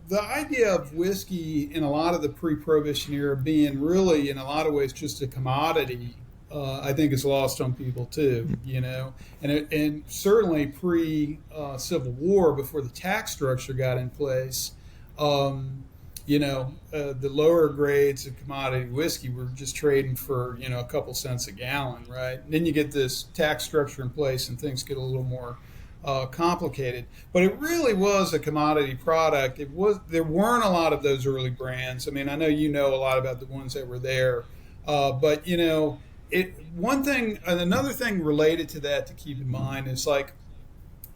the idea of whiskey in a lot of the pre-Prohibition era being really, in a lot of ways, just a commodity, I think is lost on people too. And certainly pre-Civil War, before the tax structure got in place, the lower grades of commodity whiskey were just trading for a couple cents a gallon, right? And then you get this tax structure in place, and things get a little more complicated, but it really was a commodity product. There weren't a lot of those early brands. I mean, I know a lot about the ones that were there, but another thing related to that to keep in mind is like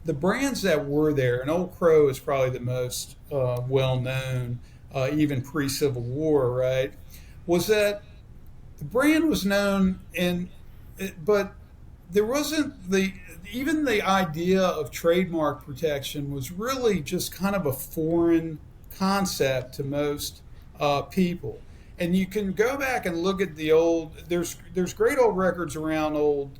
the brands that were there, and Old Crow is probably the most well known, even pre-Civil War, right? Was that the brand was known, but there wasn't even the idea of trademark protection was really just kind of a foreign concept to most people. And you can go back and look at the old. There's great old records around old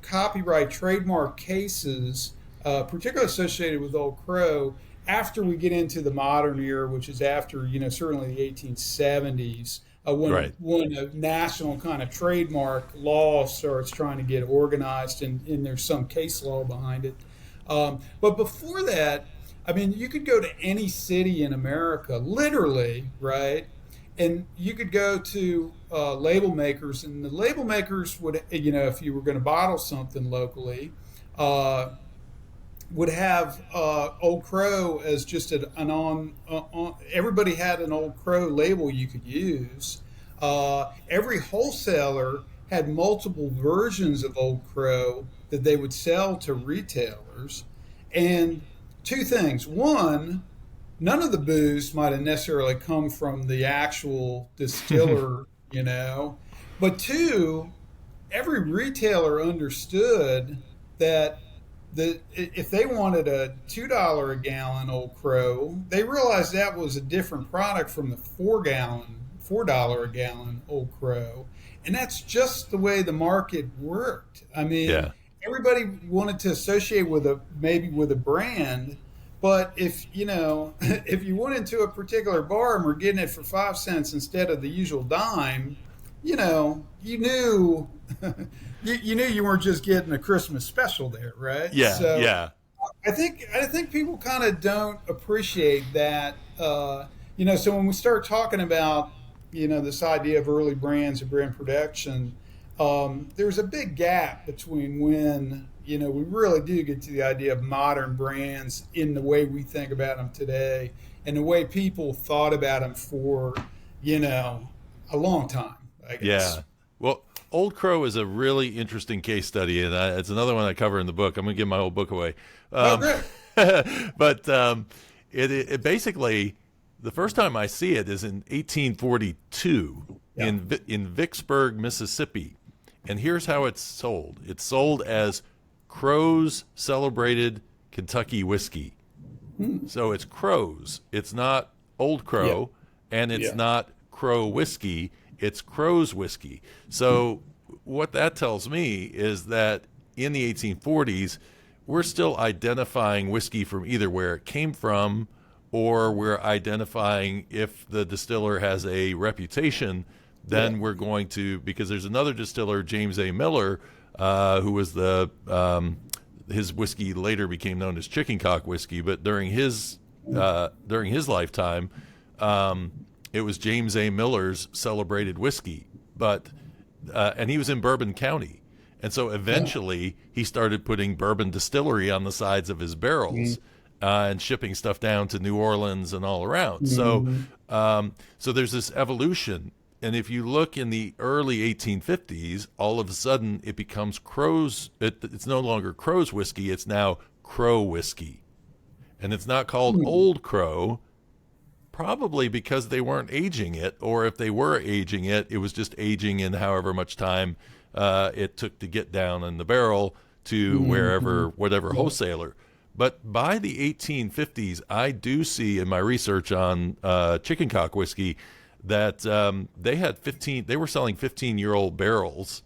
copyright trademark cases, particularly associated with Old Crow. After we get into the modern era, which is after certainly the 1870s. When a national kind of trademark law starts trying to get organized, and there's some case law behind it. But before that, I mean, you could go to any city in America, literally, right? And you could go to label makers, and the label makers would, if you were going to bottle something locally, would have Old Crow as just everybody had an Old Crow label you could use. Every wholesaler had multiple versions of Old Crow that they would sell to retailers. And two things. One, none of the booze might have necessarily come from the actual distiller, But two, every retailer understood that if they wanted a $2 a gallon Old Crow, they realized that was a different product from the $4 a gallon Old Crow. And that's just the way the market worked. I mean, Everybody wanted to associate maybe with a brand, but if you went into a particular bar and were getting it for 5 cents instead of the usual dime, you knew you knew you weren't just getting a Christmas special there, right? Yeah, So yeah, I think people kind of don't appreciate that. So when we start talking about this idea of early brands and brand production, there's a big gap between when we really do get to the idea of modern brands in the way we think about them today and the way people thought about them for a long time, I guess. yeah. Well, Old Crow is a really interesting case study, and it's another one I cover in the book. I'm going to give my whole book away. Oh, great. But it basically, the first time I see it is in 1842 in Vicksburg, Mississippi. And here's how it's sold. It's sold as Crow's Celebrated Kentucky Whiskey. So it's Crow's. It's not Old Crow, and it's not Crow Whiskey. It's Crow's Whiskey. So what that tells me is that in the 1840s, we're still identifying whiskey from either where it came from, or we're identifying if the distiller has a reputation, then we're going to, because there's another distiller, James A. Miller, who was his whiskey later became known as chicken cock whiskey, but during his lifetime, it was James A. Miller's Celebrated Whiskey, and he was in Bourbon County. And so eventually he started putting Bourbon Distillery on the sides of his barrels and shipping stuff down to New Orleans and all around. So there's this evolution. And if you look in the early 1850s, all of a sudden it becomes Crow's. It's no longer Crow's whiskey. It's now Crow whiskey. And it's not called Old Crow, probably because they weren't aging it, or if they were aging it, it was just aging in however much time it took to get down in the barrel to whatever wholesaler. But by the 1850s, I do see in my research on chicken cock whiskey that they were selling 15-year-old barrels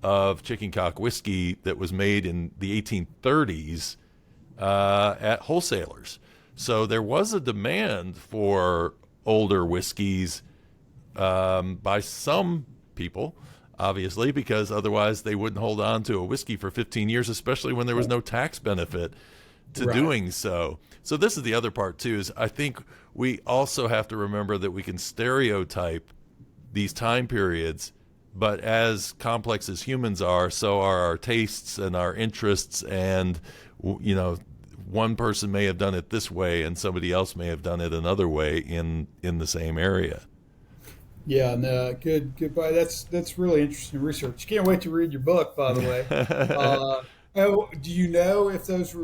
of chicken cock whiskey that was made in the 1830s at wholesalers. So there was a demand for older whiskeys by some people, obviously, because otherwise they wouldn't hold on to a whiskey for 15 years, especially when there was no tax benefit to doing so. So this is the other part, too, is I think we also have to remember that we can stereotype these time periods, but as complex as humans are, so are our tastes and our interests, and, one person may have done it this way and somebody else may have done it another way in the same area. Yeah, no, good. That's really interesting research. Can't wait to read your book, by the way. Do you know if those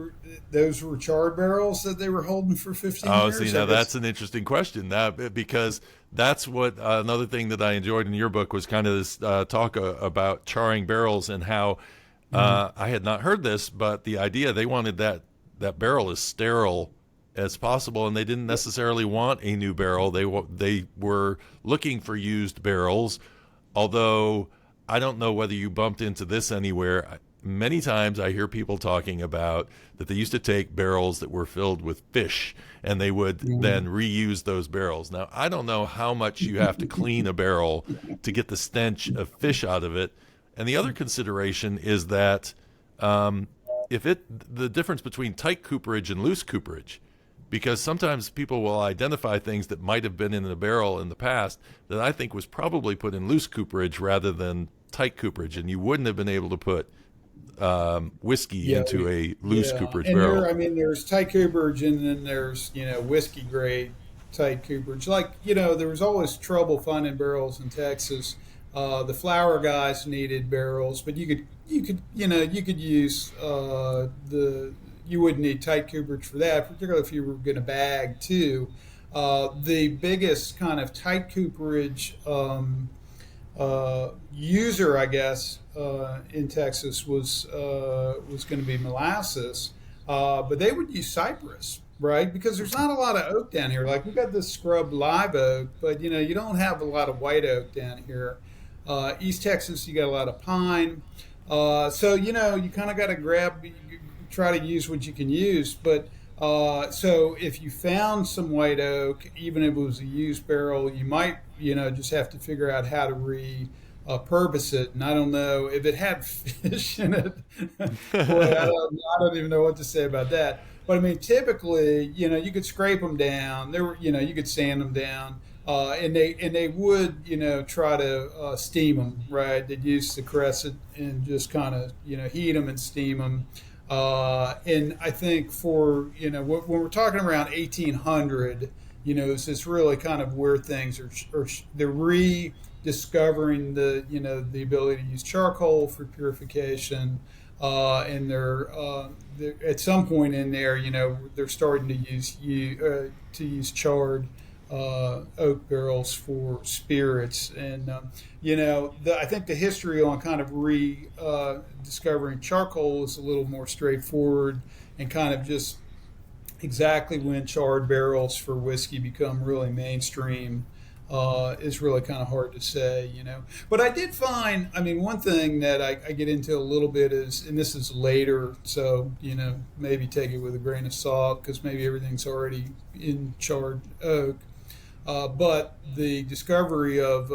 were charred barrels that they were holding for 15 years? Oh, see, now that's an interesting question. Because that's what another thing that I enjoyed in your book was kind of this talk about charring barrels and how I had not heard this, but the idea they wanted that barrel as sterile as possible, and they didn't necessarily want a new barrel. They were looking for used barrels, although I don't know whether you bumped into this anywhere. Many times I hear people talking about that they used to take barrels that were filled with fish, and they would then reuse those barrels. Now, I don't know how much you have to clean a barrel to get the stench of fish out of it. And the other consideration is that the difference between tight cooperage and loose cooperage, because sometimes people will identify things that might have been in a barrel in the past that I think was probably put in loose cooperage rather than tight cooperage, and you wouldn't have been able to put whiskey into a loose cooperage barrel. There's tight cooperage, and then there's whiskey grade tight cooperage. There was always trouble finding barrels in Texas. The flour guys needed barrels, but you could use you wouldn't need tight cooperage for that, particularly if you were going to bag too. The biggest kind of tight cooperage user, I guess, in Texas was going to be molasses, but they would use cypress, right? Because there's not a lot of oak down here. Like we've got this scrub live oak, but you don't have a lot of white oak down here. East Texas, you got a lot of pine. So you kind of got to try to use what you can use. But so if you found some white oak, even if it was a used barrel, you might just have to figure out how to purpose it. And I don't know if it had fish in it. Boy, I don't even know what to say about that. But I mean, typically, you could scrape them down. There were, you could sand them down, and they would, try to steam them. Right? They'd use the crescent and just kind of, heat them and steam them. And I think for when we're talking around 1800, it's really kind of where things are they're rediscovering the ability to use charcoal for purification. And they're at some point in there, they're starting to use charred oak barrels for spirits, and I think the history on kind of rediscovering charcoal is a little more straightforward, and kind of just exactly when charred barrels for whiskey become really mainstream is really kind of hard to say, But I did find, I mean, one thing that I get into a little bit is, and this is later, so, maybe take it with a grain of salt because maybe everything's already in charred oak. But the discovery of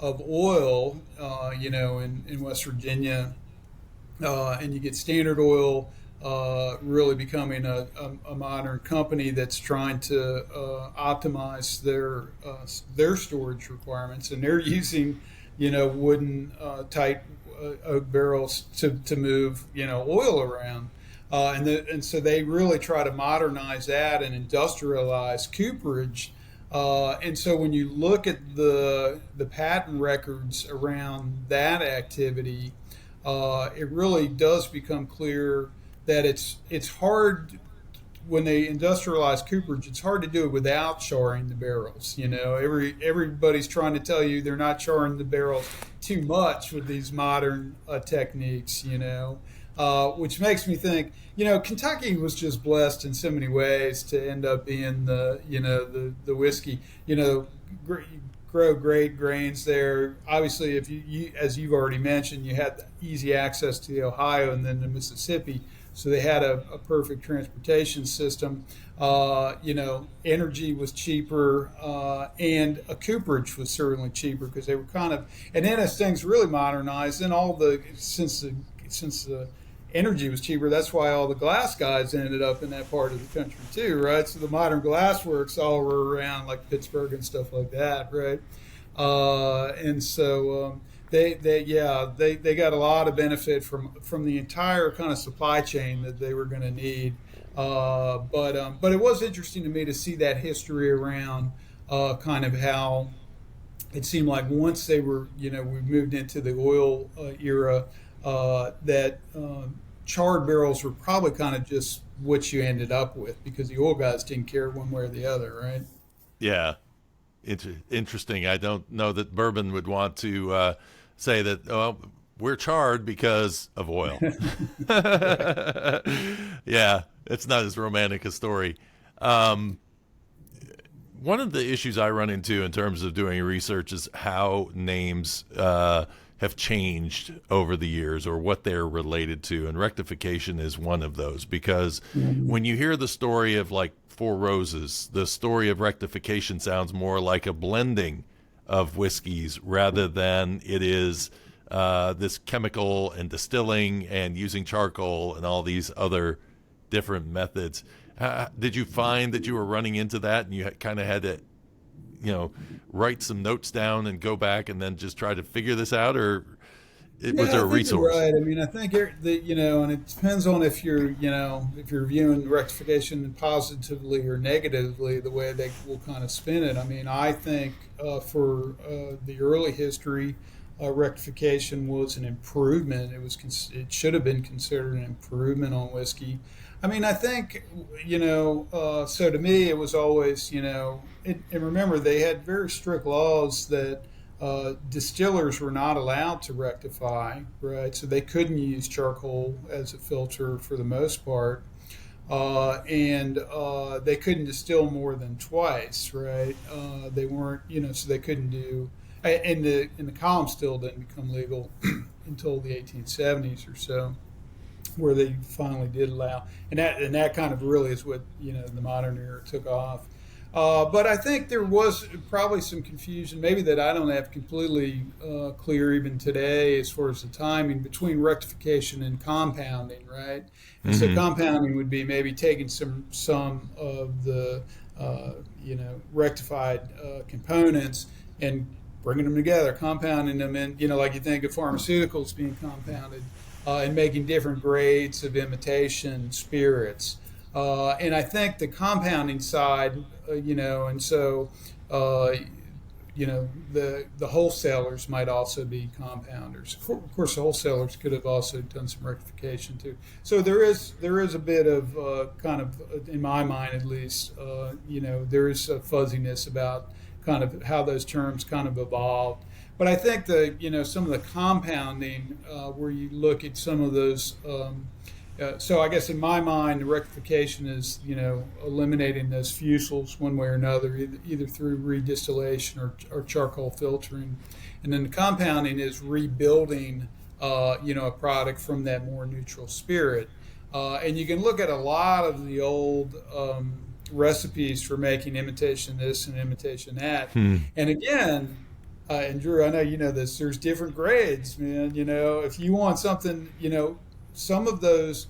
oil, in West Virginia, and you get Standard Oil really becoming a modern company that's trying to optimize their storage requirements, and they're using wooden tight oak barrels to move oil around, and so they really try to modernize that and industrialize cooperage. And so when you look at the patent records around that activity, it really does become clear that it's hard when they industrialize cooperage. It's hard to do it without charring the barrels. Everybody's trying to tell you they're not charring the barrels too much with these modern techniques. Which makes me think, Kentucky was just blessed in so many ways to end up being the whiskey. Grow great grains there. Obviously, if you as you've already mentioned, you had easy access to the Ohio and then the Mississippi. So they had a perfect transportation system. Energy was cheaper, and a cooperage was certainly cheaper because they were kind of. And then as things really modernized, then since the energy was cheaper, that's why all the glass guys ended up in that part of the country too, right? So the modern glass works all were around like Pittsburgh and stuff like that, right? And so. They got a lot of benefit from the entire kind of supply chain that they were going to need, but it was interesting to me to see that history around kind of how it seemed like once they were we moved into the oil era, that charred barrels were probably kind of just what you ended up with because the oil guys didn't care one way or the other, right? Yeah, interesting. I don't know that bourbon would want to say that we're charred because of oil. Yeah, it's not as romantic a story. One of the issues I run into in terms of doing research is how names have changed over the years or what they're related to, and rectification is one of those, because when you hear the story of like Four Roses, the story of rectification sounds more like a blending of whiskeys rather than it is this chemical and distilling and using charcoal and all these other different methods. Did you find that you were running into that and you kind of had to, write some notes down and go back and then just try to figure this out, or was there a resource? Right. I mean, I think and it depends on if you're viewing rectification positively or negatively, the way they will kind of spin it. I mean, I think for the early history, rectification was an improvement. It should have been considered an improvement on whiskey. I mean, I think, so to me, it was always, and remember, they had very strict laws that distillers were not allowed to rectify, right? So they couldn't use charcoal as a filter for the most part. And they couldn't distill more than twice, right? They weren't, so they couldn't do, and the column still didn't become legal until the 1870s or so, where they finally did allow, and that kind of really is what the modern era took off. But I think there was probably some confusion, maybe that I don't have completely clear even today as far as the timing between rectification and compounding, right? And so compounding would be maybe taking some of the rectified components and bringing them together, compounding them in, like you think of pharmaceuticals being compounded, and making different grades of imitation spirits. And I think the compounding side, and so, the wholesalers might also be compounders. Of course, the wholesalers could have also done some rectification too. So there is a bit of kind of, in my mind at least, there is a fuzziness about kind of how those terms kind of evolved. But I think some of the compounding, where you look at some of those. So I guess in my mind, the rectification is, eliminating those fusels one way or another, either through redistillation or charcoal filtering. And then the compounding is rebuilding, a product from that more neutral spirit. And you can look at a lot of the old recipes for making imitation this and imitation that. And again, and Drew, I know you know this, there's different grades, man. If you want something, some of those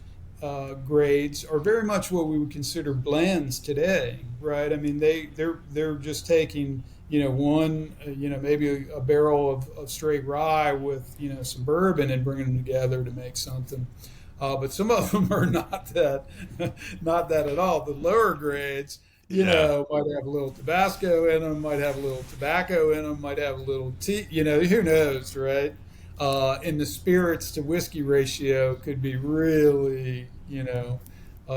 grades are very much what we would consider blends today, right? I mean, they're just taking, one, maybe a barrel of straight rye with, some bourbon and bringing them together to make something. But some of them are not that at all. The lower grades, might have a little Tabasco in them, might have a little tobacco in them, might have a little tea, who knows, right? And the spirits to whiskey ratio could be really,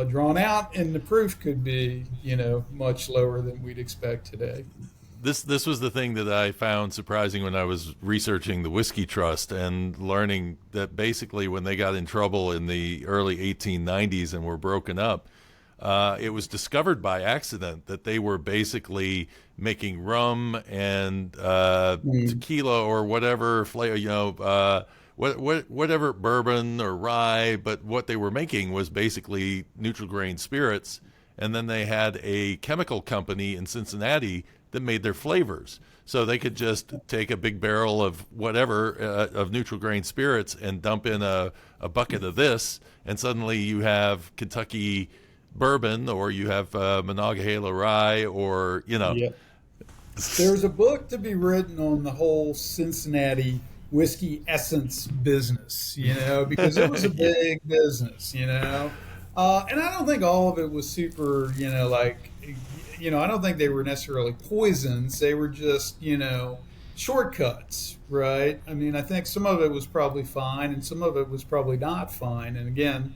drawn out, and the proof could be, much lower than we'd expect today. This was the thing that I found surprising when I was researching the Whiskey Trust and learning that basically when they got in trouble in the early 1890s and were broken up, it was discovered by accident that they were basically making rum and tequila or whatever flavor, whatever bourbon or rye, but what they were making was basically neutral grain spirits. And then they had a chemical company in Cincinnati that made their flavors. So they could just take a big barrel of whatever, of neutral grain spirits and dump in a bucket of this, and suddenly you have Kentucky bourbon, or you have Monongahela rye, or, Yeah. There's a book to be written on the whole Cincinnati whiskey essence business, because it was a big business, and I don't think all of it was super, I don't think they were necessarily poisons. They were just, shortcuts, right? I mean, I think some of it was probably fine and some of it was probably not fine. And again,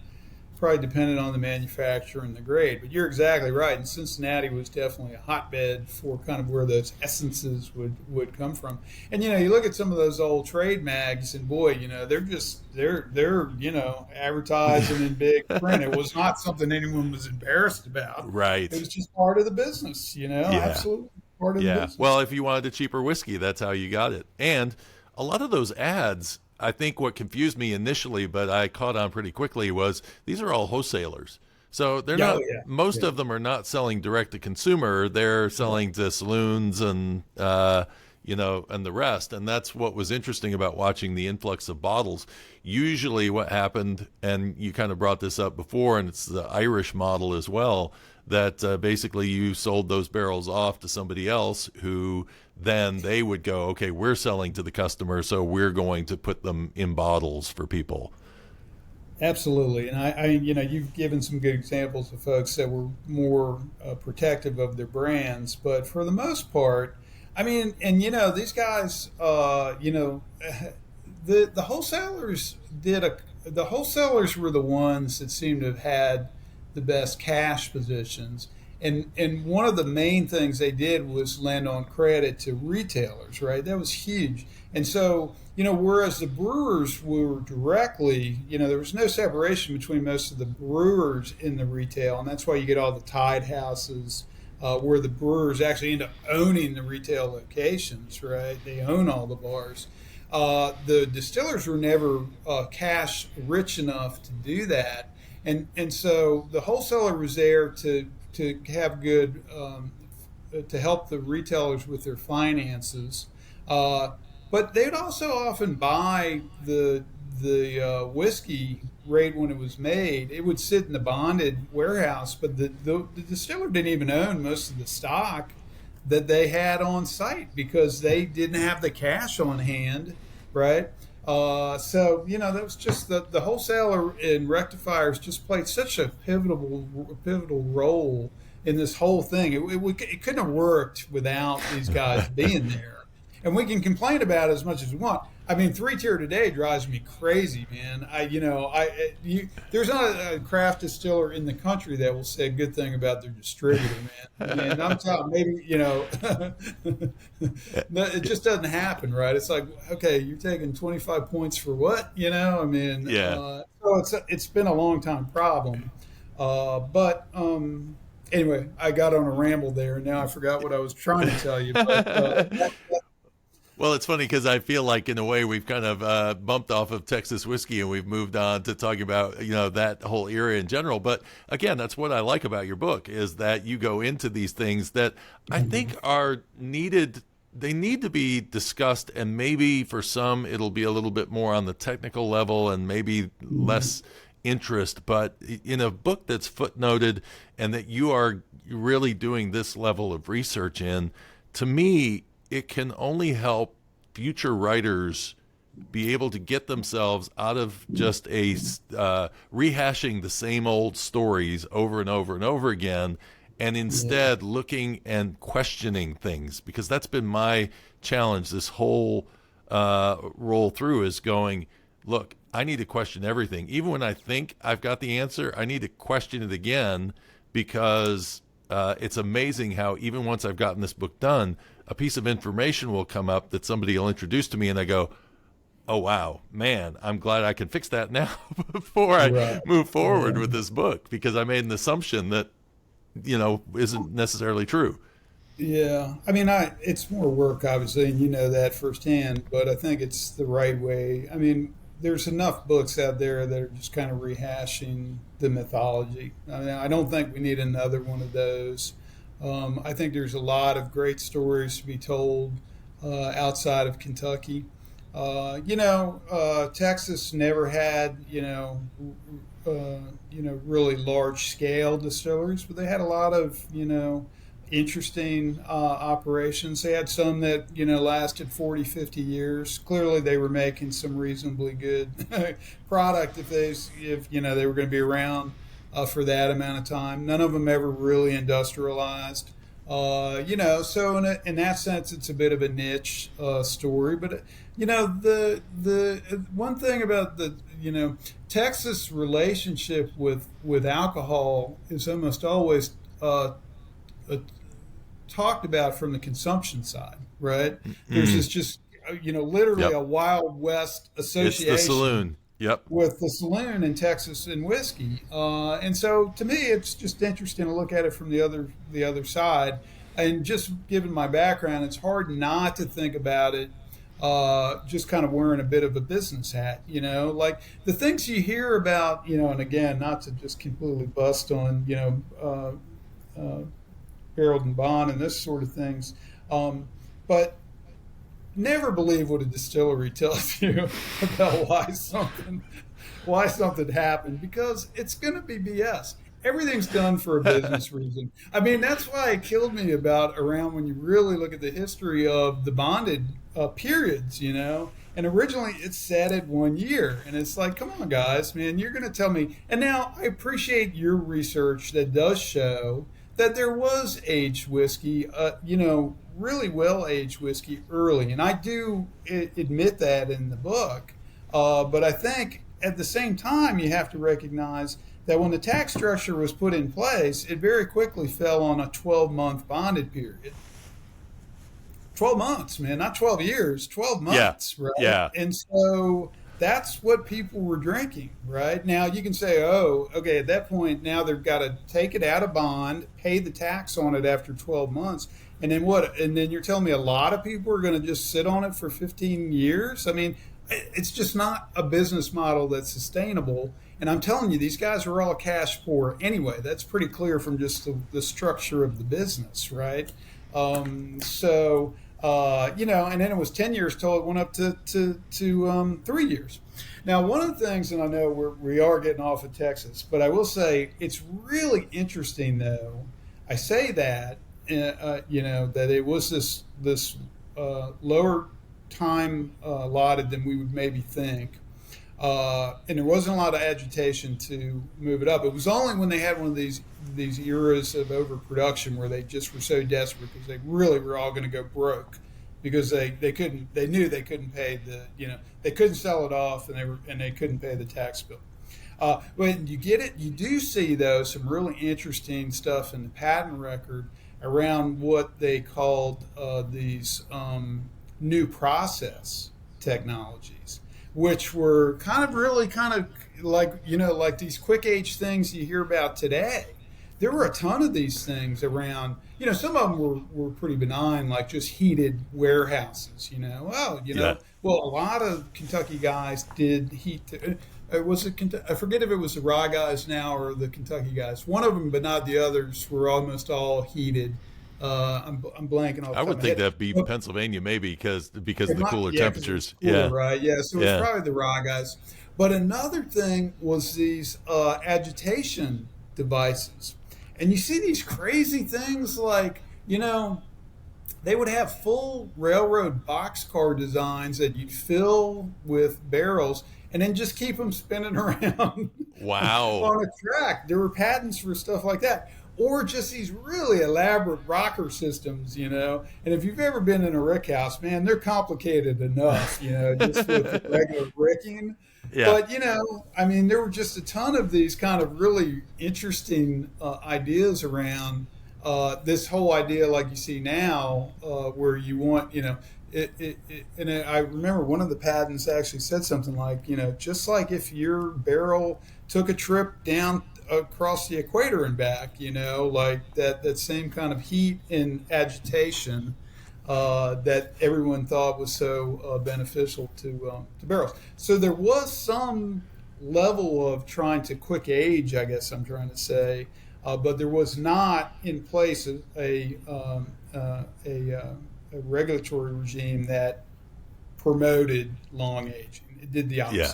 probably depended on the manufacturer and the grade. But you're exactly right. And Cincinnati was definitely a hotbed for kind of where those essences would come from. And, you look at some of those old trade mags and boy, they're advertising in big print. It was not something anyone was embarrassed about. Right. It was just part of the business, absolutely part of the business. Well, if you wanted a cheaper whiskey, that's how you got it. And a lot of those ads, I think what confused me initially, but I caught on pretty quickly, was these are all wholesalers. So they're not. Most of them are not selling direct to consumer. They're selling to saloons and and the rest. And that's what was interesting about watching the influx of bottles. Usually, what happened, and you kind of brought this up before, and it's the Irish model as well, that basically you sold those barrels off to somebody else who then they would go, okay, we're selling to the customer, so we're going to put them in bottles for people. Absolutely. And I you've given some good examples of folks that were more protective of their brands, but for the most part, I mean, and these guys, the wholesalers the wholesalers were the ones that seemed to have had the best cash positions. And one of the main things they did was lend on credit to retailers, right? That was huge. And so, whereas the brewers were directly, there was no separation between most of the brewers in the retail. And that's why you get all the tied houses where the brewers actually end up owning the retail locations, right? They own all the bars. The distillers were never cash rich enough to do that. And so the wholesaler was there to have good to help the retailers with their finances. But they'd also often buy the whiskey right when it was made. It would sit in the bonded warehouse, but the distiller didn't even own most of the stock that they had on site because they didn't have the cash on hand, right? So, that was just the wholesaler and rectifiers just played such a pivotal role in this whole thing. It couldn't have worked without these guys being there. And we can complain about it as much as we want. I mean, 3-tier today drives me crazy, man. There's not a craft distiller in the country that will say a good thing about their distributor, man. And I'm talking maybe, it just doesn't happen, right? It's like, okay, you're taking 25 points for what? Yeah. So it's been a long time problem. Anyway, I got on a ramble there, and now I forgot what I was trying to tell you. But well, it's funny because I feel like in a way we've kind of bumped off of Texas whiskey and we've moved on to talking about, that whole era in general. But again, that's what I like about your book is that you go into these things that I think are needed. They need to be discussed, and maybe for some it'll be a little bit more on the technical level and maybe less interest. But in a book that's footnoted and that you are really doing this level of research in, to me, it can only help future writers be able to get themselves out of just rehashing the same old stories over and over and over again, and instead looking and questioning things, because that's been my challenge this whole roll through is going, look, I need to question everything. Even when I think I've got the answer, I need to question it again, because it's amazing how even once I've gotten this book done, a piece of information will come up that somebody will introduce to me, and I go, oh, wow, man, I'm glad I can fix that now before I move forward with this book, because I made an assumption that, isn't necessarily true. Yeah. I mean, it's more work, obviously, and you know that firsthand, but I think it's the right way. I mean, there's enough books out there that are just kind of rehashing the mythology. I mean, I don't think we need another one of those. I think there's a lot of great stories to be told outside of Kentucky. Texas never had, really large scale distilleries, but they had a lot of, interesting operations. They had some that, lasted 40, 50 years. Clearly they were making some reasonably good product if they were going to be around for that amount of time. None of them ever really industrialized. So in that sense, it's a bit of a niche story. But the one thing about the Texas relationship with alcohol is almost always talked about from the consumption side, right? Mm-hmm. There's this just literally a Wild West association. It's the saloon. Yep. With the saloon in Texas and whiskey, and so to me, it's just interesting to look at it from the other side. And just given my background, it's hard not to think about it just kind of wearing a bit of a business hat. Like the things you hear about, and again, not to just completely bust on Harold and Bond and this sort of things, but never believe what a distillery tells you about why something happened, because it's going to be BS. Everything's done for a business reason. I mean, that's why it killed me about around when you really look at the history of the bonded periods, and originally it's set at 1 year. And it's like, come on, guys, man, you're going to tell me. And now I appreciate your research that does show that there was aged whiskey, really well-aged whiskey early. And I do admit that in the book. But I think at the same time, you have to recognize that when the tax structure was put in place, it very quickly fell on a 12-month bonded period. 12 months, man, not 12 years, 12 months, right? Yeah. And so that's what people were drinking, right? Now you can say, oh, okay, at that point, now they've got to take it out of bond, pay the tax on it after 12 months. And then what? And then you're telling me a lot of people are going to just sit on it for 15 years? I mean, it's just not a business model that's sustainable. And I'm telling you, these guys are all cash poor anyway. That's pretty clear from just the structure of the business, right? And then it was 10 years till it went up to 3 years. Now, one of the things, and I know we are getting off of Texas, but I will say it's really interesting, though. I say that, that it was this lower time allotted than we would maybe think. And there wasn't a lot of agitation to move it up. It was only when they had one of these eras of overproduction where they just were so desperate because they really were all going to go broke because they knew they couldn't pay they couldn't sell it off and they couldn't pay the tax bill. When you get it, you do see though some really interesting stuff in the patent record around what they called these new process technologies, which were kind of like these quick age things you hear about today. There were a ton of these things around. Some of them were pretty benign, like just heated warehouses. Yeah. Well, a lot of Kentucky guys did heat. Was it? I forget if it was the Rye guys now or the Kentucky guys. One of them, but not the others, were almost all heated. I'm blanking off. I would think that'd be Pennsylvania, maybe because of the cooler temperatures. Cooler, right? Yeah. So it was probably the Rye guys. But another thing was these agitation devices, and you see these crazy things like they would have full railroad boxcar designs that you'd fill with barrels and then just keep them spinning around. Wow. On a track. There were patents for stuff like that. Or just these really elaborate rocker systems, And if you've ever been in a rick house, man, they're complicated enough, just with regular bricking. Yeah. But, there were just a ton of these kind of really interesting ideas around this whole idea like you see now where you want, and I remember one of the patents actually said something like, just like if your barrel took a trip down across the equator and back, like that same kind of heat and agitation that everyone thought was so beneficial to barrels. So there was some level of trying to quick age, I guess I'm trying to say, but there was not in place a regulatory regime that promoted long aging. It did the opposite. Yeah.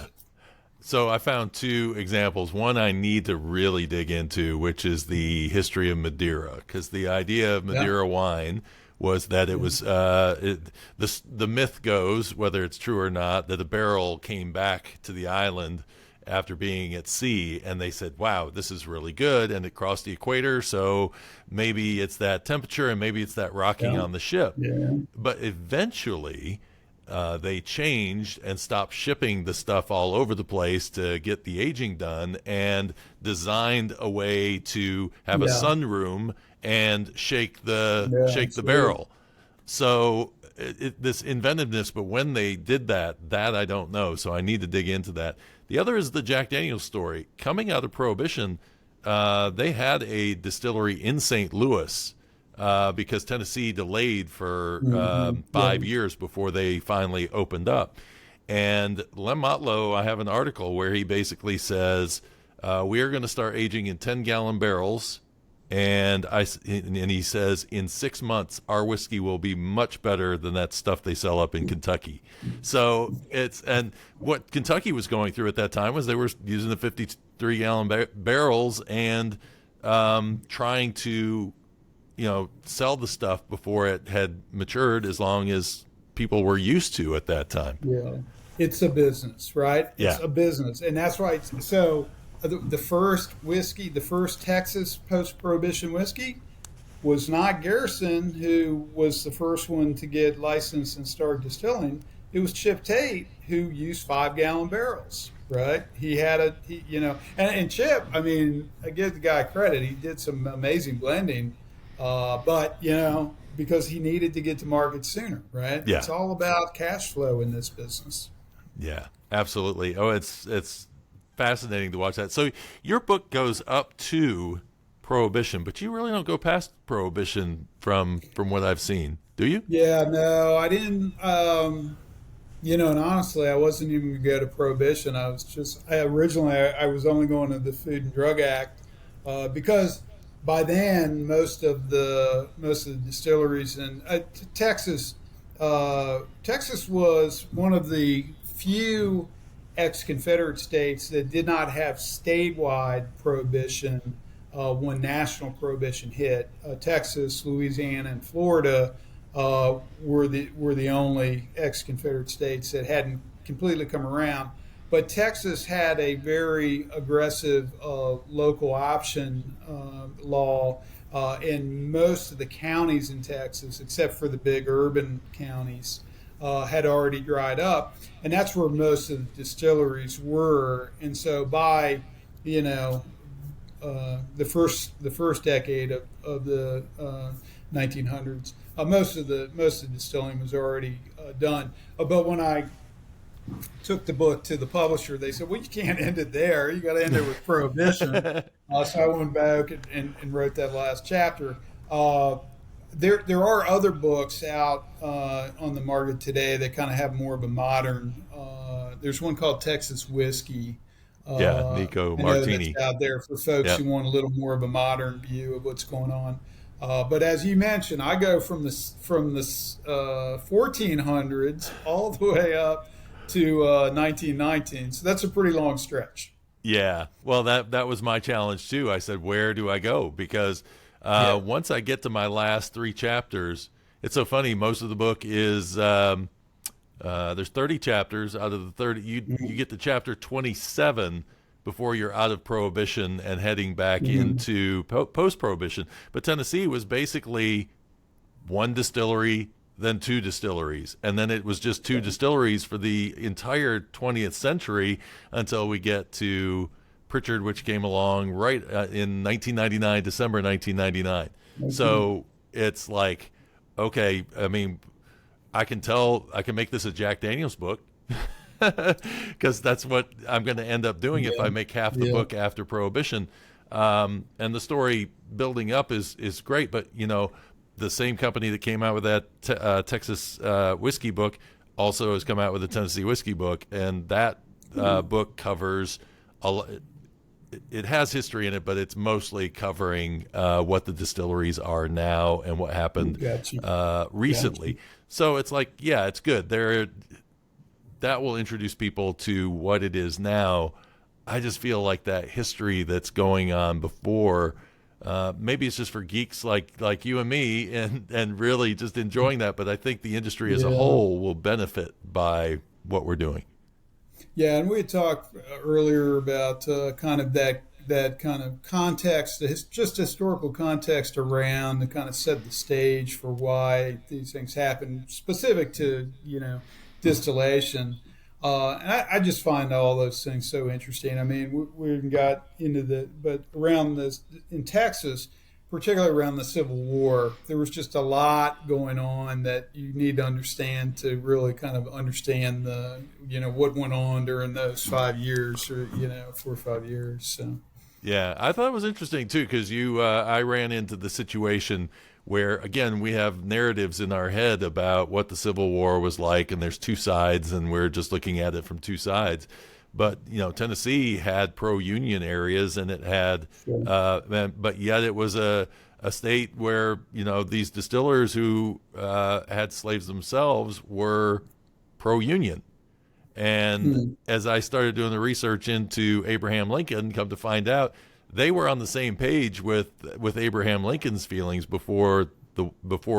So I found two examples. One I need to really dig into, which is the history of Madeira, because the idea of Madeira wine was that it was the myth goes, whether it's true or not, that a barrel came back to the island after being at sea, and they said, wow, this is really good, and it crossed the equator, so maybe it's that temperature and maybe it's that rocking on the ship. Yeah. But eventually they changed and stopped shipping the stuff all over the place to get the aging done, and designed a way to have a sunroom and shake the barrel. So this inventiveness, but when they did that I don't know. So I need to dig into that. The other is the Jack Daniel's story. Coming out of Prohibition, they had a distillery in St. Louis because Tennessee delayed for 5 years before they finally opened up. And Lem Motlow, I have an article where he basically says, we are going to start aging in 10-gallon barrels. And he says, in 6 months, our whiskey will be much better than that stuff they sell up in Kentucky. So and what Kentucky was going through at that time was they were using the 53-gallon barrels and trying to, sell the stuff before it had matured as long as people were used to at that time. Yeah. It's a business, right? Yeah. It's a business. And that's right. So the first whiskey, the first Texas post-Prohibition whiskey was not Garrison, who was the first one to get licensed and start distilling. It was Chip Tate, who used 5-gallon barrels, right? He had and Chip, I give the guy credit. He did some amazing blending, but, because he needed to get to market sooner, right? Yeah. It's all about cash flow in this business. Yeah, absolutely. Oh, it's fascinating to watch that. So your book goes up to Prohibition, but you really don't go past Prohibition from what I've seen, do you? Yeah, no, I didn't. And honestly, I wasn't even going to go to Prohibition. Originally I was only going to the Food and Drug Act because by then, most of the distilleries in Texas, Texas was one of the few ex-Confederate states that did not have statewide prohibition when national prohibition hit. Texas, Louisiana, and Florida were the only ex-Confederate states that hadn't completely come around. But Texas had a very aggressive local option law in most of the counties in Texas, except for the big urban counties, had already dried up, and that's where most of the distilleries were. And so by the first decade of the 1900s, most of the distilling was already done. But when I took the book to the publisher, they said, "Well, you can't end it there. You got to end it with prohibition." So I went back and wrote that last chapter. There are other books out on the market today that kind of have more of a modern. There's one called Texas Whiskey. Nico I know Martini. that's out there for folks Yep. who want a little more of a modern view of what's going on. But as you mentioned, I go from the 1400s all the way up to 1919. So that's a pretty long stretch. Yeah. Well, that was my challenge too. I said, where do I go? Because Yeah. once I get to my last three chapters, it's so funny. Most of the book is there's 30 chapters. Out of the 30, you get to chapter 27 before you're out of Prohibition and heading back into post-Prohibition. But Tennessee was basically one distillery, then two distilleries, and then it was just two distilleries for the entire 20th century until we get to Pritchard, which came along right in 1999, December 1999. So it's like, okay, I mean, I can make this a Jack Daniels book because that's what I'm going to end up doing if I make half the book after Prohibition. And the story building up is great, but the same company that came out with that Texas whiskey book also has come out with a Tennessee whiskey book, and that book covers it has history in it, but it's mostly covering what the distilleries are now and what happened recently. Gotcha. So it's like, yeah, it's good. That will introduce people to what it is now. I just feel like that history that's going on before. Maybe it's just for geeks like you and me, and really just enjoying that. But I think the industry as a whole will benefit by what we're doing. Yeah, and we had talked earlier about kind of that kind of context, just historical context around to kind of set the stage for why these things happen, specific to distillation. And I just find all those things so interesting. I mean, we got into but around this in Texas, particularly around the Civil War, there was just a lot going on that you need to understand to really kind of understand what went on during those 5 years, or 4 or 5 years. So. Yeah, I thought it was interesting too because I ran into the situation where, again, we have narratives in our head about what the Civil War was like, and there's two sides, and we're just looking at it from two sides. But Tennessee had pro-union areas, and it had, but yet it was a state where these distillers who had slaves themselves were pro-union. And as I started doing the research into Abraham Lincoln, come to find out, they were on the same page with Abraham Lincoln's feelings before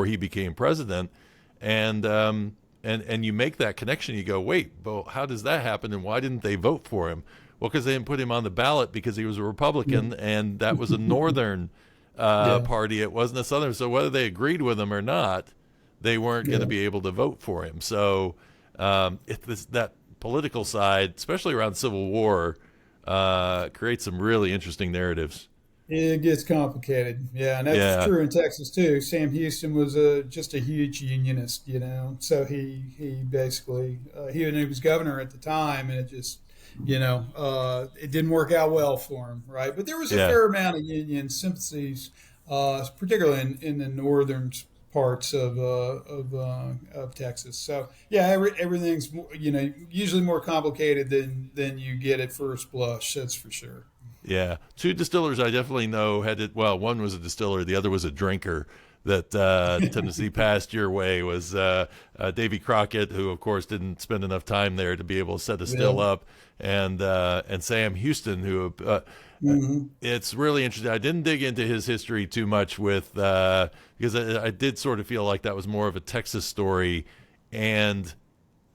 he became president, and you make that connection. You go, wait, well, how does that happen, and why didn't they vote for him? Well, because they didn't put him on the ballot because he was a Republican, and that was a Northern party. It wasn't a Southern. So whether they agreed with him or not, they weren't going to be able to vote for him. So that political side, especially around Civil War, creates some really interesting narratives. It gets complicated, and that's true in Texas too. Sam Houston was just a huge unionist, So he basically he was governor at the time, and it just it didn't work out well for him, right? But there was a fair amount of union sympathies, particularly in the northern parts of Texas. So everything's usually more complicated than you get at first blush. That's for sure. Yeah, two distillers I definitely know had it. Well, one was a distiller, the other was a drinker. That Tennessee passed your way was Davy Crockett, who of course didn't spend enough time there to be able to set a still Yeah. up, and Sam Houston, who Hmm. it's really interesting. I didn't dig into his history too much with because I did sort of feel like that was more of a Texas story, and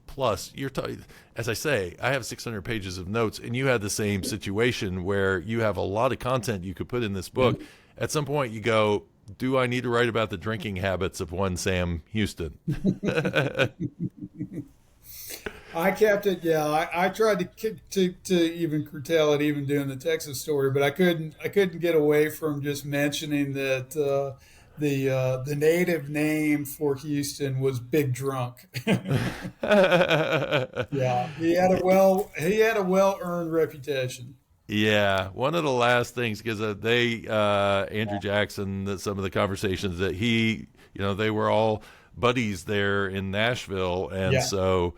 plus you're talking, as I say, I have 600 pages of notes, and you had the same situation where you have a lot of content you could put in this book. At some point, you go, "Do I need to write about the drinking habits of one Sam Houston?" I kept it. Yeah, I tried to even curtail it, even doing the Texas story, but I couldn't. I couldn't get away from just mentioning that the native name for Houston was Big Drunk. Yeah, he had a well earned reputation. Yeah, one of the last things because Andrew Jackson, some of the conversations that they were all buddies there in Nashville, and Yeah, so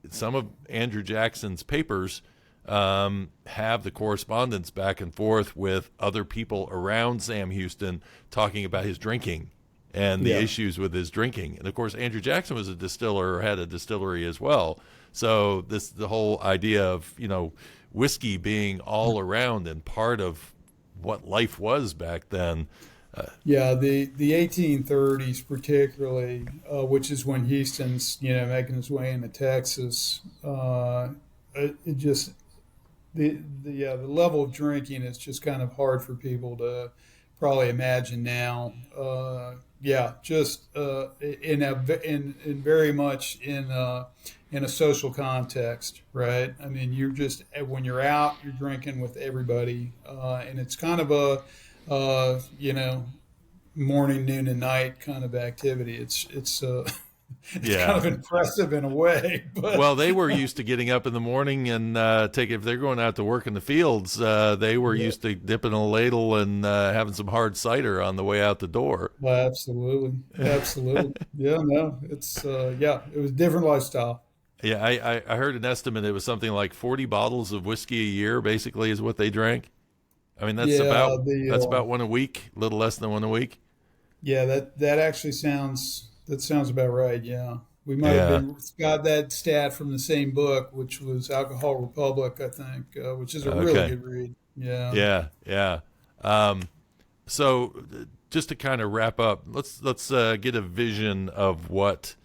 some of Andrew Jackson's papers have the correspondence back and forth with other people around Sam Houston talking about his drinking and the yeah. issues with his drinking. And of course, Andrew Jackson was a distiller, or had a distillery as well. So the whole idea of whiskey being all around and part of what life was back then. Yeah, the 1830s particularly, which is when Houston's making his way into Texas. It just the level of drinking is just kind of hard for people to probably imagine now. Yeah, just in very much in a social context, right? I mean, you're just when you're out, you're drinking with everybody, and it's kind of a morning, noon, and night kind of activity. It's it's kind Yeah. of impressive in a way, but Well, they were used to getting up in the morning and if they're going out to work in the fields, they were yeah, used to dipping a ladle and having some hard cider on the way out the door. well, absolutely, absolutely, yeah, no, it's yeah, it was a different lifestyle. Yeah, I heard an estimate. It was something like 40 bottles of whiskey a year, basically, is what they drank. I mean, Yeah, that's about one a week, a little less than one a week. yeah, that actually sounds about right. Yeah, we might have Yeah. been got that stat from the same book, which was Alcohol Republic, I think, which is a really Okay. good read. Yeah. Yeah. Yeah. Um, so just to kind of wrap up, let's get a vision of what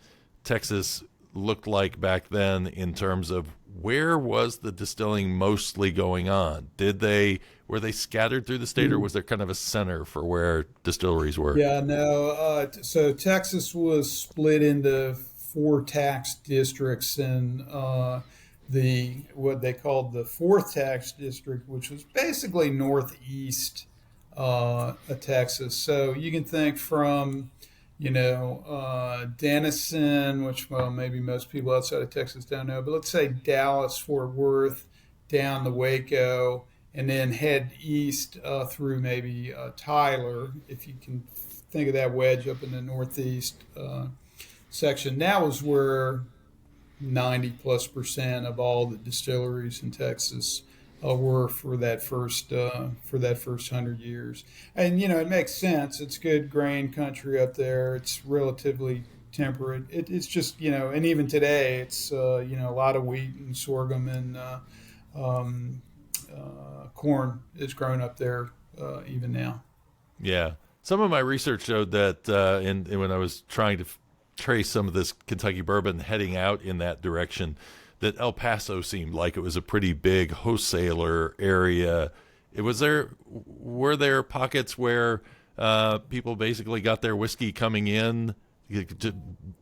Texas looked like back then in terms of where was the distilling mostly going on? Were they scattered through the state, or was there kind of a center for where distilleries were? Yeah, no. So Texas was split into four tax districts, and the what they called the fourth tax district, which was basically northeast of Texas. So you can think from, Denison, which well maybe most people outside of Texas don't know, but let's say Dallas, Fort Worth, down to Waco, and then head east through maybe Tyler, if you can think of that wedge up in the northeast section. That was where 90+% of all the distilleries in Texas were for that first 100 years. And it makes sense. It's good grain country up there. It's relatively temperate. It's just and even today, it's a lot of wheat and sorghum and um, corn is grown up there even now. Yeah. Some of my research showed that, when I was trying to trace some of this Kentucky bourbon heading out in that direction, that El Paso seemed like it was a pretty big wholesaler area. Were there pockets where people basically got their whiskey coming in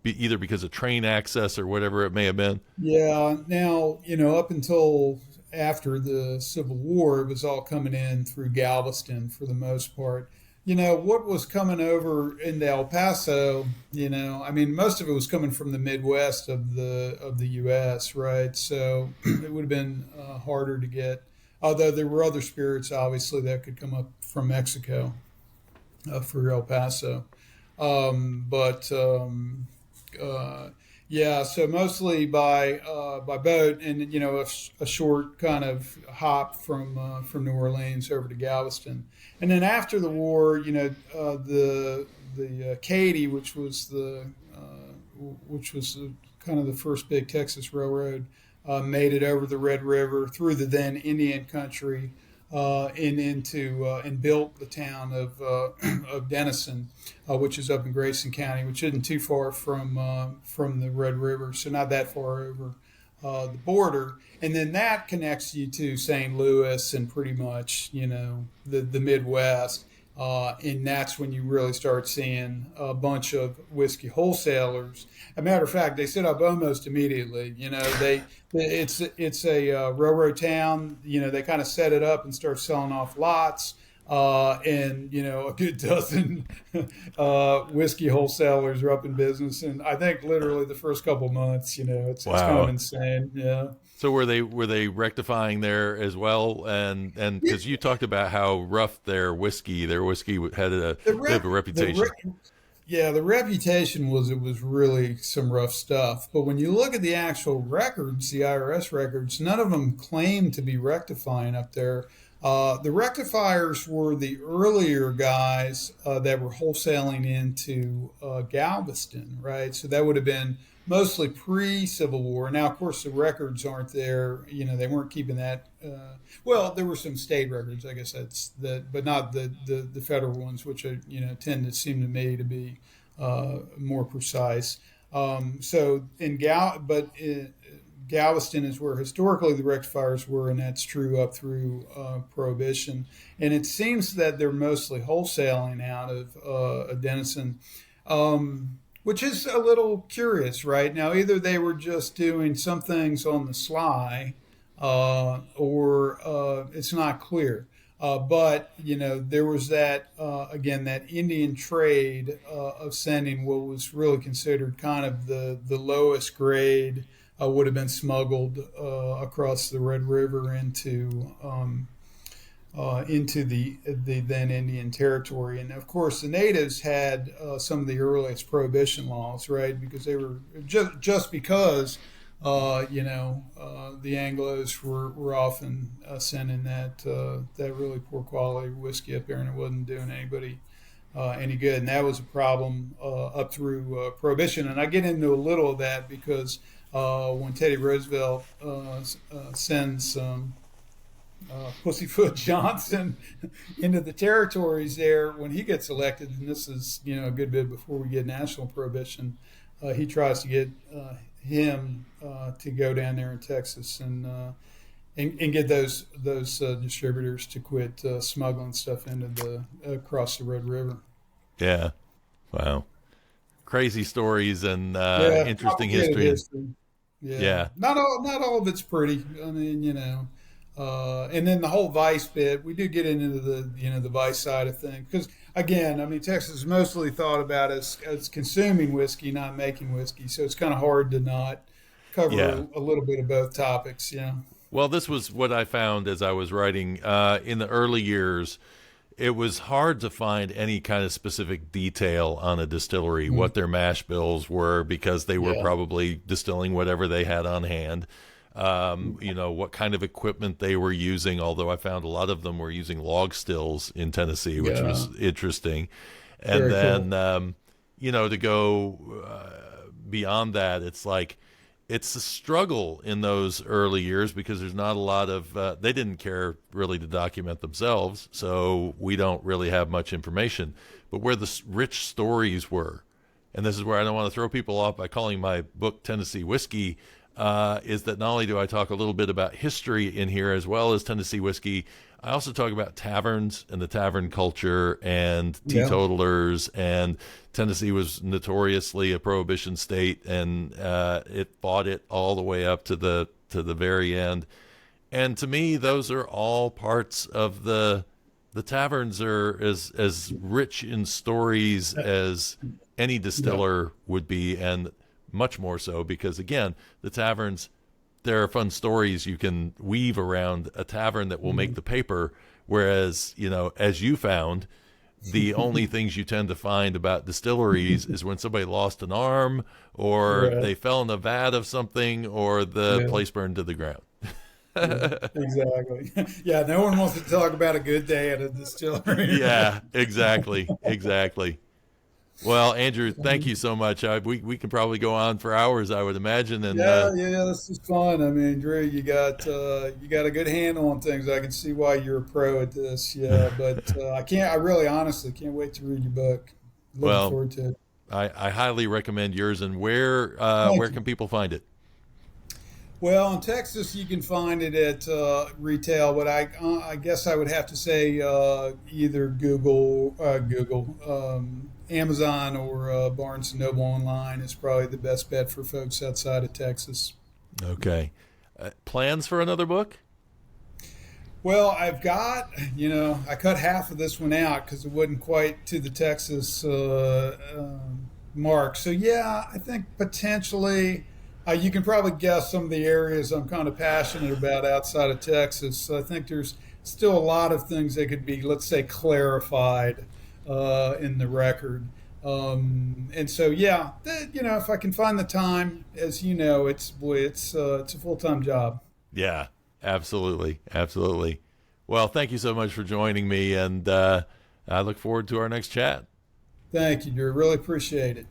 either because of train access or whatever it may have been? Yeah. Now, up until after the Civil War, it was all coming in through Galveston for the most part. What was coming over into El Paso, I mean, most of it was coming from the Midwest of the U.S., right? So it would have been harder to get, although there were other spirits, obviously, that could come up from Mexico for El Paso. But uh, Yeah, so mostly by boat, and a short kind of hop from New Orleans over to Galveston, and then after the war, the Katy, which was kind of the first big Texas railroad, made it over the Red River through the then Indian country, and built the town of Denison, which is up in Grayson County, which isn't too far from the Red River, so not that far over the border. And then that connects you to St. Louis and pretty much the Midwest. And that's when you really start seeing a bunch of whiskey wholesalers. As a matter of fact, they set up almost immediately. It's a railroad town. They kind of set it up and start selling off lots. And a good dozen whiskey wholesalers are up in business, and I think literally the first couple months, it's kind of insane. Yeah. So were they rectifying there as well? And because you talked about how rough their whiskey had a bit of a reputation. The reputation was it was really some rough stuff. But when you look at the actual records, the IRS records, none of them claim to be rectifying up there. The rectifiers were the earlier guys that were wholesaling into Galveston, right? So that would have been mostly pre-Civil War. Now, of course, the records aren't there. They weren't keeping that. Well, there were some state records, I guess but not the federal ones, which are, tend to seem to me to be more precise. So Galveston is where historically the rectifiers were, and that's true up through Prohibition. And it seems that they're mostly wholesaling out of Denison, which is a little curious, right? Now, either they were just doing some things on the sly, or it's not clear. But there was that again, that Indian trade of sending what was really considered kind of the lowest grade. Would have been smuggled across the Red River into the then Indian Territory. And of course, the natives had some of the earliest prohibition laws, right? Because they were just because the Anglos were often sending that really poor quality whiskey up there, and it wasn't doing anybody any good. And that was a problem up through Prohibition. And I get into a little of that because when Teddy Roosevelt sends Pussyfoot Johnson into the territories there, when he gets elected, and this is a good bit before we get national prohibition, he tries to get him to go down there in Texas and get those distributors to quit smuggling stuff across the Red River. Yeah, wow, crazy stories and interesting history. Yeah. Not all of it's pretty. I mean, and then the whole vice bit, we do get into the vice side of things. Because again, I mean, Texas is mostly thought about as consuming whiskey, not making whiskey. So it's kind of hard to not cover a little bit of both topics. Yeah. Well, this was what I found as I was writing in the early years. It was hard to find any kind of specific detail on a distillery, what their mash bills were, because they were probably distilling whatever they had on hand. What kind of equipment they were using, although I found a lot of them were using log stills in Tennessee, which was interesting. And Very then, cool. To go beyond that, it's like, it's a struggle in those early years because there's not a lot of, they didn't care really to document themselves, so we don't really have much information. But where the rich stories were, and this is where I don't want to throw people off by calling my book Tennessee Whiskey, is that not only do I talk a little bit about history in here as well as Tennessee whiskey, I also talk about taverns and the tavern culture and teetotalers. And Tennessee was notoriously a prohibition state, and it fought it all the way up to the very end. And to me, those are all parts of the taverns are as rich in stories as any distiller would be, and much more so because, again, the taverns, there are fun stories you can weave around a tavern that will make the paper. Whereas, as you found, the only things you tend to find about distilleries is when somebody lost an arm, or Right. they fell in a vat of something, or the Yeah. place burned to the ground. Yeah, exactly. Yeah, no one wants to talk about a good day at a distillery. Yeah, exactly, exactly. Well, Andrew, thank you so much. We can probably go on for hours, I would imagine. And Yeah, this is fun. I mean, Drew, you got a good handle on things. I can see why you're a pro at this. Yeah, but I really honestly can't wait to read your book. Looking well, forward to it. I highly recommend yours. And where Thank you. can people find it? Well, in Texas, you can find it at retail, but I guess I would have to say either Google, Amazon, or Barnes and Noble online is probably the best bet for folks outside of Texas. Okay. Plans for another book? Well, I've got, I cut half of this one out because it wasn't quite to the Texas mark. So, yeah, I think potentially you can probably guess some of the areas I'm kind of passionate about outside of Texas. So I think there's still a lot of things that could be, let's say, clarified in the record. And so, yeah, if I can find the time, as you know, it's a full-time job. Yeah, absolutely. Absolutely. Well, thank you so much for joining me. And I look forward to our next chat. Thank you, Drew. Really appreciate it.